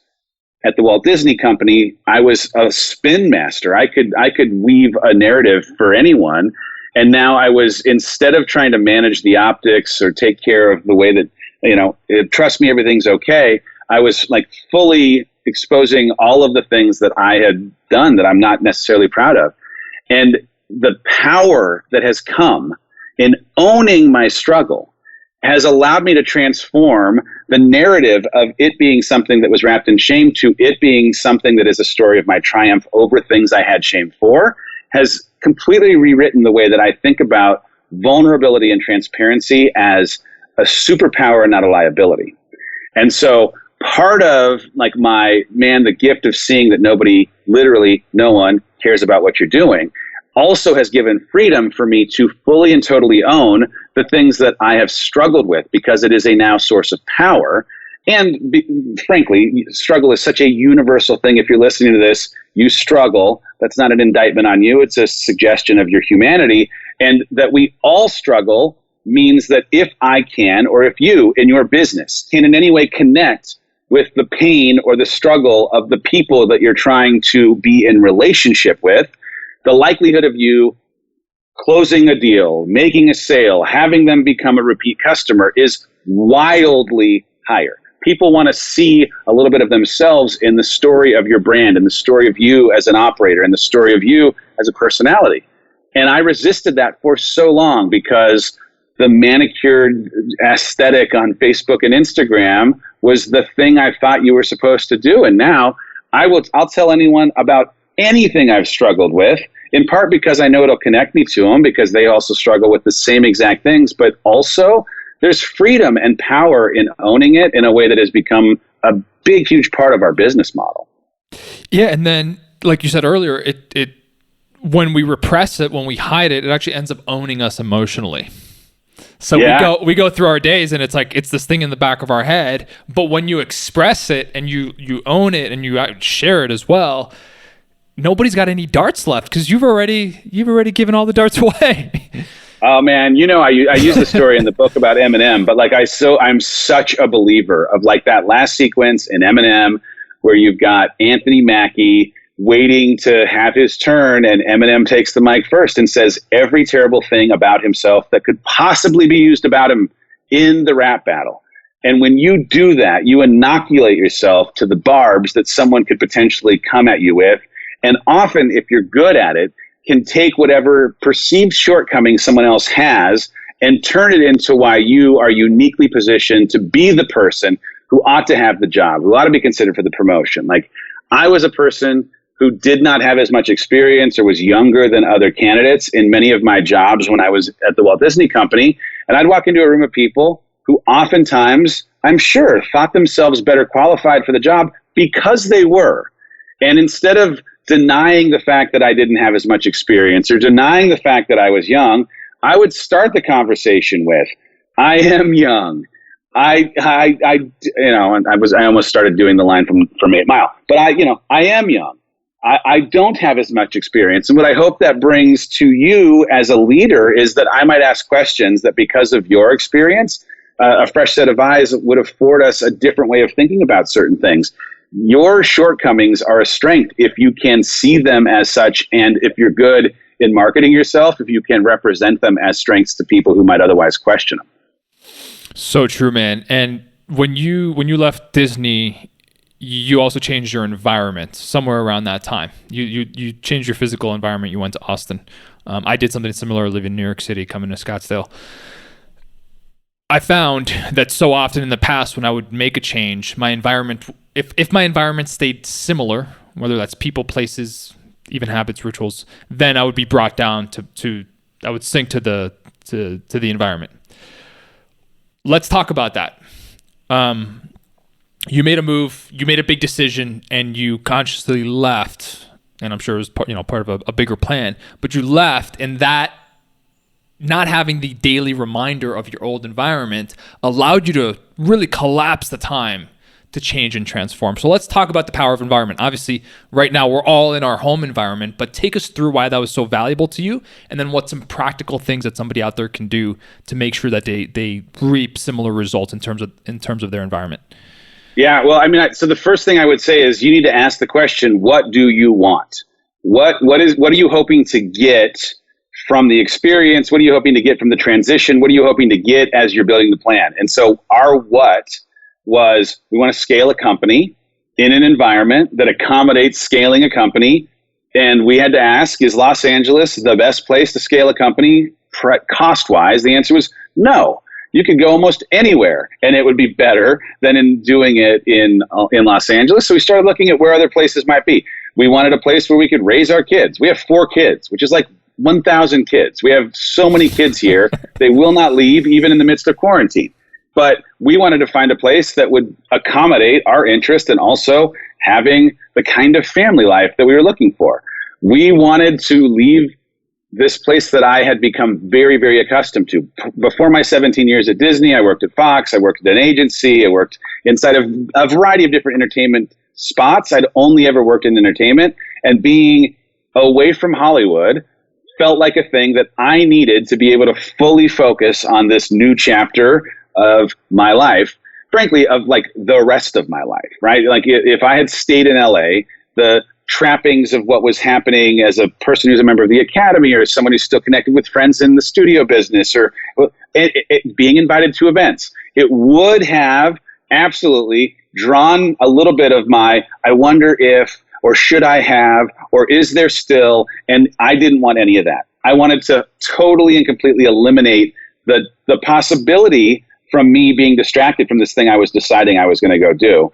at the Walt Disney Company, I was a spin master. I could weave a narrative for anyone. And now I was, instead of trying to manage the optics or take care of the way that, trust me, everything's okay, I was like fully exposing all of the things that I had done that I'm not necessarily proud of. And the power that has come in owning my struggle has allowed me to transform the narrative of it being something that was wrapped in shame to it being something that is a story of my triumph over things I had shame for, has completely rewritten the way that I think about vulnerability and transparency as a superpower and not a liability. And so part of like the gift of seeing that literally no one cares about what you're doing, also has given freedom for me to fully and totally own the things that I have struggled with, because it is a now source of power. And frankly, struggle is such a universal thing. If you're listening to this, you struggle. That's not an indictment on you. It's a suggestion of your humanity. And that we all struggle means that if I can, or if you in your business can in any way connect with the pain or the struggle of the people that you're trying to be in relationship with, the likelihood of you closing a deal, making a sale, having them become a repeat customer is wildly higher. People want to see a little bit of themselves in the story of your brand, and the story of you as an operator, and the story of you as a personality. And I resisted that for so long because the manicured aesthetic on Facebook and Instagram was the thing I thought you were supposed to do. And now I'll tell anyone about anything I've struggled with, in part because I know it'll connect me to them, because they also struggle with the same exact things, but also there's freedom and power in owning it in a way that has become a big, huge part of our business model. Yeah. And then, like you said earlier, it when we repress it, when we hide it, it actually ends up owning us emotionally. So we go through our days and it's like, it's this thing in the back of our head, but when you express it and you own it and you share it as well, nobody's got any darts left, because you've already given all the darts away. Oh man, I use the story in the book about Eminem, but like I'm such a believer of like that last sequence in Eminem where you've got Anthony Mackie waiting to have his turn, and Eminem takes the mic first and says every terrible thing about himself that could possibly be used about him in the rap battle. And when you do that, you inoculate yourself to the barbs that someone could potentially come at you with. And often, if you're good at it, can take whatever perceived shortcomings someone else has and turn it into why you are uniquely positioned to be the person who ought to have the job, who ought to be considered for the promotion. Like, I was a person who did not have as much experience or was younger than other candidates in many of my jobs when I was at the Walt Disney Company. And I'd walk into a room of people who oftentimes, I'm sure, thought themselves better qualified for the job because they were. And instead of denying the fact that I didn't have as much experience or denying the fact that I was young, I would start the conversation with, I am young. I almost started doing the line from 8 Mile, but I am young. I don't have as much experience. And what I hope that brings to you as a leader is that I might ask questions that, because of your experience, a fresh set of eyes would afford us a different way of thinking about certain things. Your shortcomings are a strength if you can see them as such, and if you're good in marketing yourself, if you can represent them as strengths to people who might otherwise question them. So true, man. And when you left Disney, you also changed your environment somewhere around that time. You changed your physical environment. You went to Austin. I did something similar, living in New York City, coming to Scottsdale. I found that so often in the past when I would make a change, my environment, if my environment stayed similar, whether that's people, places, even habits, rituals, then I would be brought down to I would sink to the environment. Let's talk about that. You made a move, you made a big decision, and you consciously left. And I'm sure it was part of a bigger plan, but you left, and that not having the daily reminder of your old environment allowed you to really collapse the time to change and transform. So let's talk about the power of environment. Obviously, right now we're all in our home environment, but take us through why that was so valuable to you, and then what some practical things that somebody out there can do to make sure that they reap similar results in terms of their environment. Yeah, well, I mean, so the first thing I would say is you need to ask the question, what do you want? What are you hoping to get from the experience? What are you hoping to get from the transition? What are you hoping to get as you're building the plan? And so our what was, we want to scale a company in an environment that accommodates scaling a company. And we had to ask, is Los Angeles the best place to scale a company cost-wise? The answer was no. You could go almost anywhere, and it would be better than in doing it in Los Angeles. So we started looking at where other places might be. We wanted a place where we could raise our kids. We have 4 kids, which is like 1,000 kids. We have so many kids here. They will not leave, even in the midst of quarantine. But we wanted to find a place that would accommodate our interest and also having the kind of family life that we were looking for. We wanted to leave this place that I had become very, very accustomed to. Before my 17 years at Disney, I worked at Fox, I worked at an agency, I worked inside of a variety of different entertainment spots. I'd only ever worked in entertainment, and being away from Hollywood felt like a thing that I needed to be able to fully focus on this new chapter of my life, frankly, of like the rest of my life, right? Like if I had stayed in LA, the trappings of what was happening as a person who's a member of the academy or someone who's still connected with friends in the studio business or being invited to events, it would have absolutely drawn a little bit of my, I wonder if, or should I have, or is there still, and I didn't want any of that. I wanted to totally and completely eliminate the possibility from me being distracted from this thing I was deciding I was going to go do.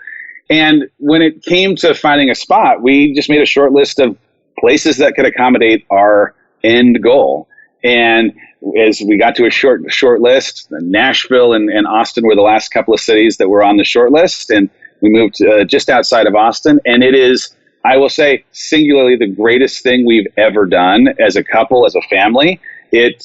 And when it came to finding a spot, we just made a short list of places that could accommodate our end goal. And as we got to a short list, Nashville and Austin were the last couple of cities that were on the short list. And we moved just outside of Austin. And it is, I will say, singularly the greatest thing we've ever done as a couple, as a family. It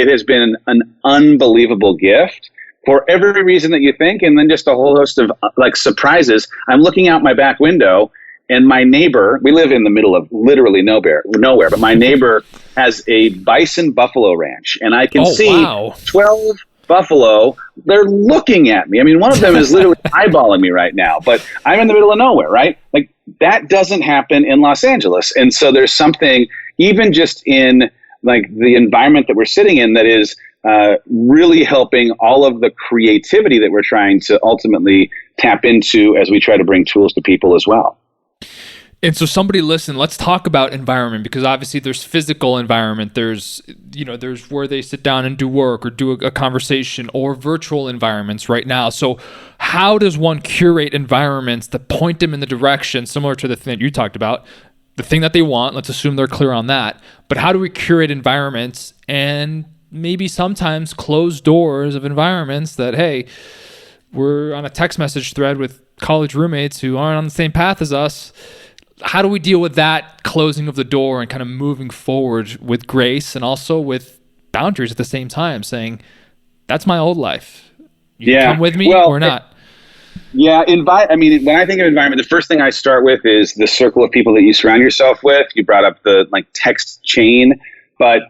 has been an unbelievable gift for every reason that you think, and then just a whole host of like surprises. I'm looking out my back window, and my neighbor, we live in the middle of literally nowhere, but my neighbor has a bison buffalo ranch, and I can see 12 buffalo. They're looking at me. I mean, one of them is literally eyeballing me right now, but I'm in the middle of nowhere, right? Like that doesn't happen in Los Angeles. And so there's something, even just in like the environment that we're sitting in, that is really helping all of the creativity that we're trying to ultimately tap into as we try to bring tools to people as well. And so somebody listen, let's talk about environment, because obviously there's physical environment, there's where they sit down and do work or do a conversation, or virtual environments right now. So how does one curate environments that point them in the direction similar to the thing that you talked about, the thing that they want? Let's assume they're clear on that. But how do we curate environments and maybe sometimes close doors of environments that, hey, we're on a text message thread with college roommates who aren't on the same path as us? How do we deal with that closing of the door and kind of moving forward with grace and also with boundaries at the same time, saying, that's my old life. You can come with me or not. Yeah, when I think of environment, the first thing I start with is the circle of people that you surround yourself with. You brought up the text chain, but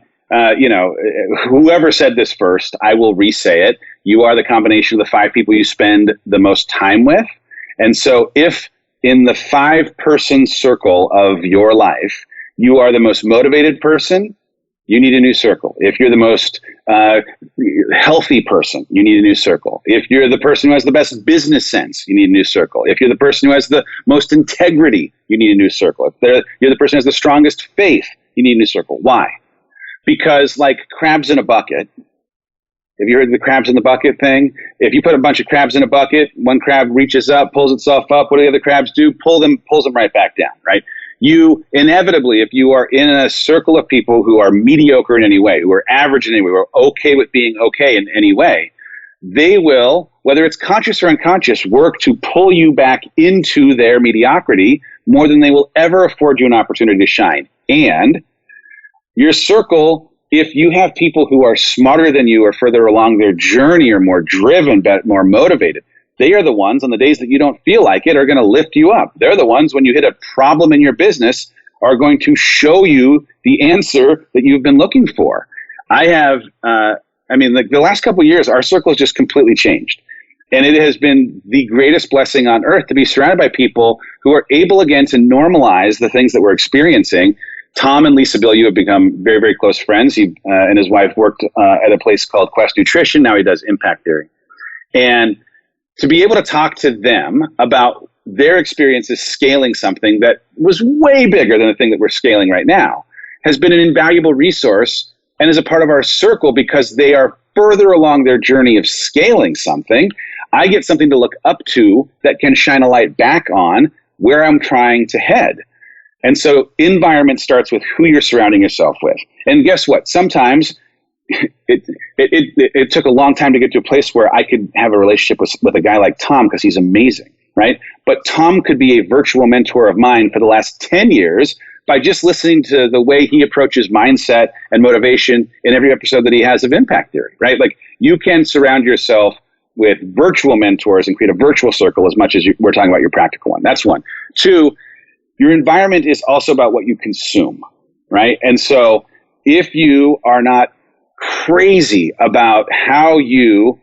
whoever said this first, I will re-say it. You are the combination of the 5 people you spend the most time with. And so if in the 5-person circle of your life, you are the most motivated person, you need a new circle. If you're the most healthy person, you need a new circle. If you're the person who has the best business sense, you need a new circle. If you're the person who has the most integrity, you need a new circle. If you're the person who has the strongest faith, you need a new circle. Why? Because like crabs in a bucket, have you heard of the crabs in the bucket thing? If you put a bunch of crabs in a bucket, one crab reaches up, pulls itself up. What do the other crabs do? Pulls them right back down, right? You inevitably, if you are in a circle of people who are mediocre in any way, who are average in any way, who are okay with being okay in any way, they will, whether it's conscious or unconscious, work to pull you back into their mediocrity more than they will ever afford you an opportunity to shine. And your circle, if you have people who are smarter than you or further along their journey or more driven, but more motivated, They are the ones on the days that you don't feel like it are going to lift you up. They're the ones when you hit a problem in your business are going to show you the answer that you've been looking for. I have, like the last couple of years, our circle has just completely changed. And it has been the greatest blessing on earth to be surrounded by people who are able again to normalize the things that we're experiencing. Tom and Lisa Bilyeu have become very, very close friends. He and his wife worked at a place called Quest Nutrition. Now he does impact theory. And to be able to talk to them about their experiences scaling something that was way bigger than the thing that we're scaling right now has been an invaluable resource and is a part of our circle because they are further along their journey of scaling something. I get something to look up to that can shine a light back on where I'm trying to head. And so environment starts with who you're surrounding yourself with. And guess what? Sometimes it took a long time to get to a place where I could have a relationship with a guy like Tom because he's amazing, right? But Tom could be a virtual mentor of mine for the last 10 years by just listening to the way he approaches mindset and motivation in every episode that he has of Impact Theory, right? Like you can surround yourself with virtual mentors and create a virtual circle as much as we're talking about your practical one. That's one. Two, your environment is also about what you consume, right? And so if you are not crazy about how you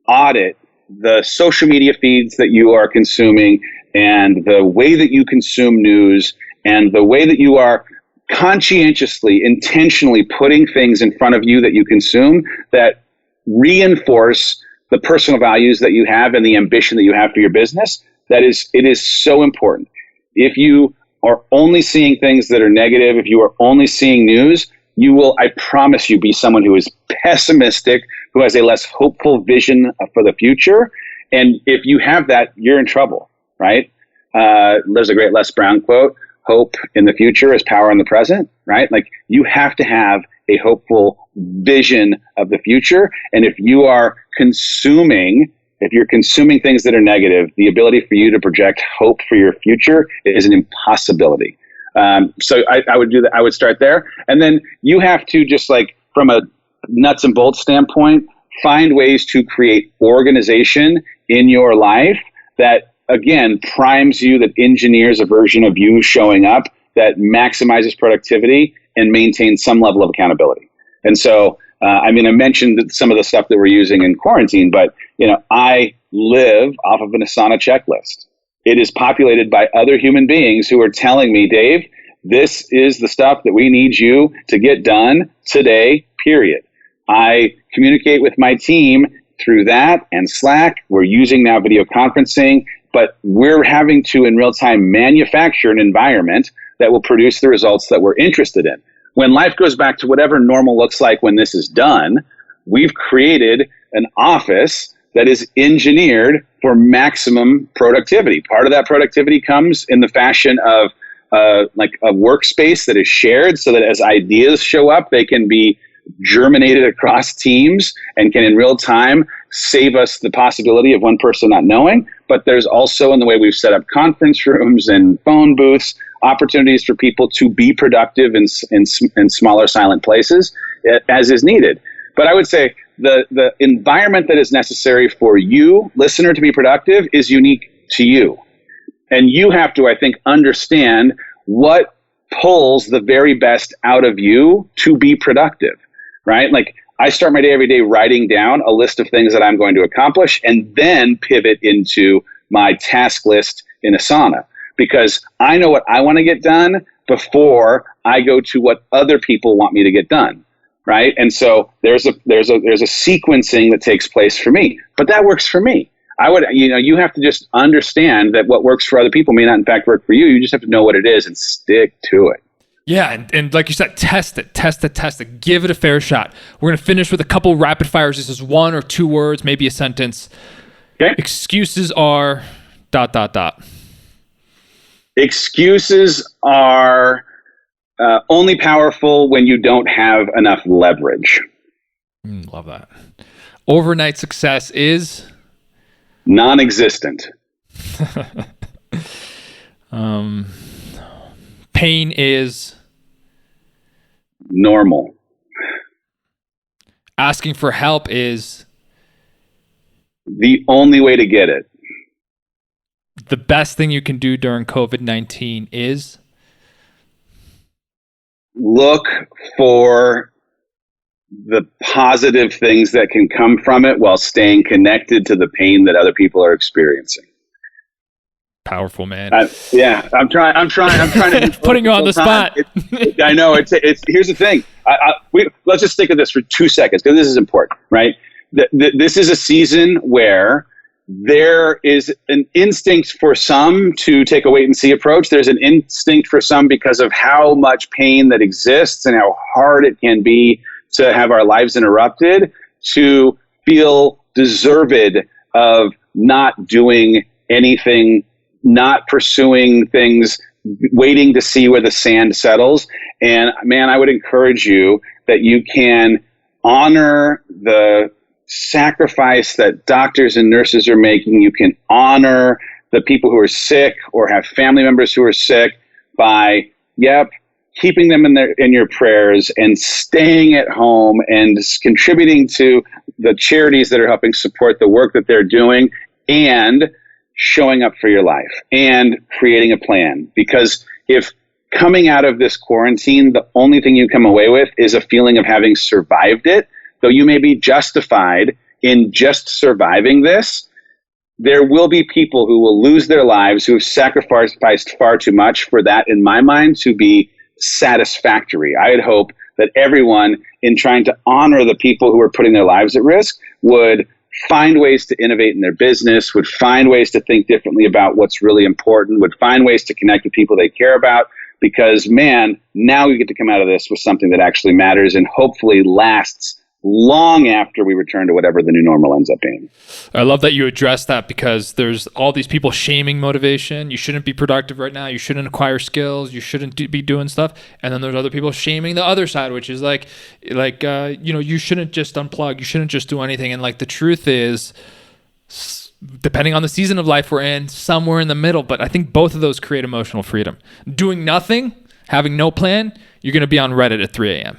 audit the social media feeds that you are consuming and the way that you consume news and the way that you are conscientiously, intentionally putting things in front of you that you consume that reinforce the personal values that you have and the ambition that you have for your business, it is so important. If you are only seeing things that are negative, if you are only seeing news, you will, I promise you, be someone who is pessimistic, who has a less hopeful vision for the future. And if you have that, you're in trouble, right? There's a great Les Brown quote, hope in the future is power in the present, right? Like you have to have a hopeful vision of the future. And if you're consuming things that are negative, the ability for you to project hope for your future is an impossibility. So I would do that. I would start there. And then you have to just like from a nuts and bolts standpoint, find ways to create organization in your life that, again, primes you, that engineers a version of you showing up that maximizes productivity and maintains some level of accountability. And so, I mentioned some of the stuff that we're using in quarantine, but, I live off of an Asana checklist. It is populated by other human beings who are telling me, Dave, this is the stuff that we need you to get done today, period. I communicate with my team through that and Slack. We're using now video conferencing, but we're having to, in real time, manufacture an environment that will produce the results that we're interested in. When life goes back to whatever normal looks like when this is done, we've created an office that is engineered for maximum productivity. Part of that productivity comes in the fashion of like a workspace that is shared so that as ideas show up, they can be germinated across teams and can in real time save us the possibility of one person not knowing. But there's also, in the way we've set up conference rooms and phone booths, opportunities for people to be productive in smaller silent places as is needed. But I would say the environment that is necessary for you, listener, to be productive is unique to you. And you have to, I think, understand what pulls the very best out of you to be productive, right? Like I start my day every day writing down a list of things that I'm going to accomplish and then pivot into my task list in Asana because I know what I want to get done before I go to what other people want me to get done. Right. And so there's a sequencing that takes place for me, but that works for me. You have to just understand that what works for other people may not in fact work for you. You just have to know what it is and stick to it. Yeah. And like you said, test it, give it a fair shot. We're going to finish with a couple rapid fires. This is 1 or 2 words, maybe a sentence. Okay. Excuses are ... Excuses are only powerful when you don't have enough leverage. Love that. Overnight success is non-existent. Pain is normal. Asking for help is the only way to get it. the best thing you can do during COVID-19 is? Look for the positive things that can come from it while staying connected to the pain that other people are experiencing. Powerful, man. I'm trying to putting you on the spot. I know it's here's the thing. Let's just think of this for 2 seconds, because this is important, right? This is a season where there is an instinct for some to take a wait and see approach. There's an instinct for some because of how much pain that exists and how hard it can be to have our lives interrupted, to feel deserved of not doing anything, not pursuing things, waiting to see where the sand settles. And man, I would encourage you that you can honor the sacrifice that doctors and nurses are making. You can honor the people who are sick or have family members who are sick by, keeping them in your prayers and staying at home and contributing to the charities that are helping support the work that they're doing, and showing up for your life and creating a plan. Because if coming out of this quarantine, the only thing you come away with is a feeling of having survived it, though you may be justified in just surviving this, there will be people who will lose their lives, who have sacrificed far too much for that, in my mind, to be satisfactory. I would hope that everyone, in trying to honor the people who are putting their lives at risk, would find ways to innovate in their business, would find ways to think differently about what's really important, would find ways to connect with people they care about, because, man, now we get to come out of this with something that actually matters and hopefully lasts long after we return to whatever the new normal ends up being. I love that you address that, because there's all these people shaming motivation. You shouldn't be productive right now. You shouldn't acquire skills. You shouldn't be doing stuff. And then there's other people shaming the other side, which is like you shouldn't just unplug. You shouldn't just do anything. And like, the truth is, depending on the season of life we're in, somewhere in the middle. But I think both of those create emotional freedom. Doing nothing, having no plan, you're going to be on Reddit at 3 a.m.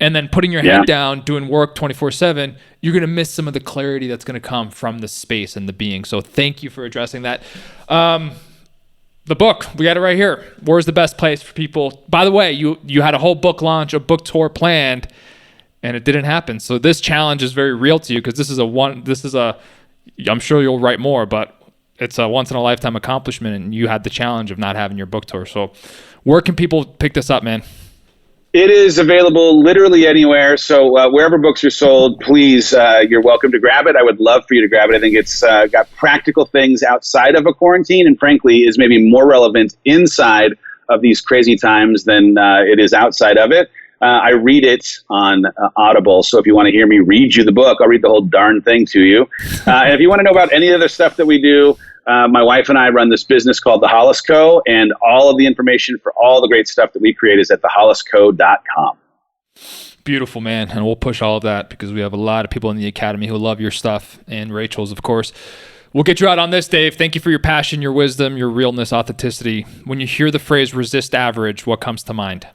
And then putting your head down, doing work 24/7, you're going to miss some of the clarity that's going to come from the space and the being. So thank you for addressing that. The book, we got it right here. Where's the best place for people? By the way, you had a whole book launch, a book tour planned, and it didn't happen. So this challenge is very real to you, because I'm sure you'll write more, but it's a once in a lifetime accomplishment, and you had the challenge of not having your book tour. So where can people pick this up, man? It is available literally anywhere. So wherever books are sold, please, you're welcome to grab it. I would love for you to grab it. I think it's got practical things outside of a quarantine, and frankly is maybe more relevant inside of these crazy times than it is outside of it. I read it on Audible, so if you want to hear me read you the book, I'll read the whole darn thing to you. And if you want to know about any other stuff that we do, my wife and I run this business called The Hollis Co., and all of the information for all the great stuff that we create is at thehollisco.com. Beautiful, man. And we'll push all of that, because we have a lot of people in the Academy who love your stuff, and Rachel's, of course. We'll get you out on this, Dave. Thank you for your passion, your wisdom, your realness, authenticity. When you hear the phrase resist average, what comes to mind?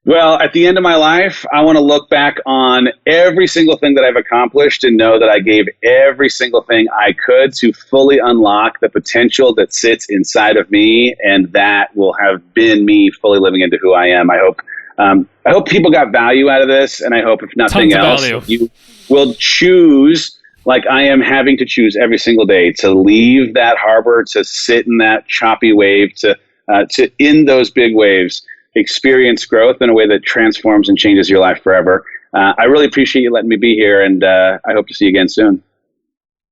Well, at the end of my life, I want to look back on every single thing that I've accomplished and know that I gave every single thing I could to fully unlock the potential that sits inside of me, and that will have been me fully living into who I am. I hope people got value out of this, and I hope, if nothing else, you will choose, like I am having to choose every single day, to leave that harbor, to sit in that choppy wave, to in those big waves, experience growth in a way that transforms and changes your life forever. I really appreciate you letting me be here, and I hope to see you again soon.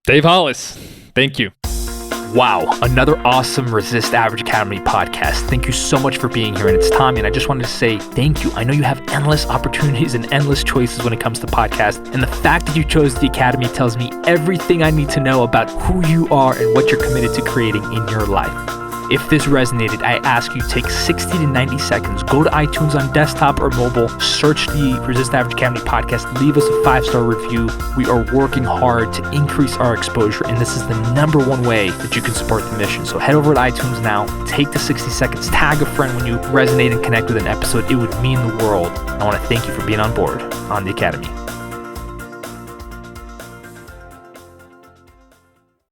Dave Hollis, thank you. Wow, another awesome Resist Average Academy podcast. Thank you so much for being here. And it's Tommy, and I just wanted to say thank you. I know you have endless opportunities and endless choices when it comes to podcasts, and the fact that you chose the Academy tells me everything I need to know about who you are and what you're committed to creating in your life. If this resonated, I ask you take 60 to 90 seconds, go to iTunes on desktop or mobile, search the Resist Average Academy podcast, leave us a 5-star review. We are working hard to increase our exposure, and this is the #1 way that you can support the mission. So head over to iTunes now, take the 60 seconds, tag a friend when you resonate and connect with an episode. It would mean the world. I want to thank you for being on board on the Academy.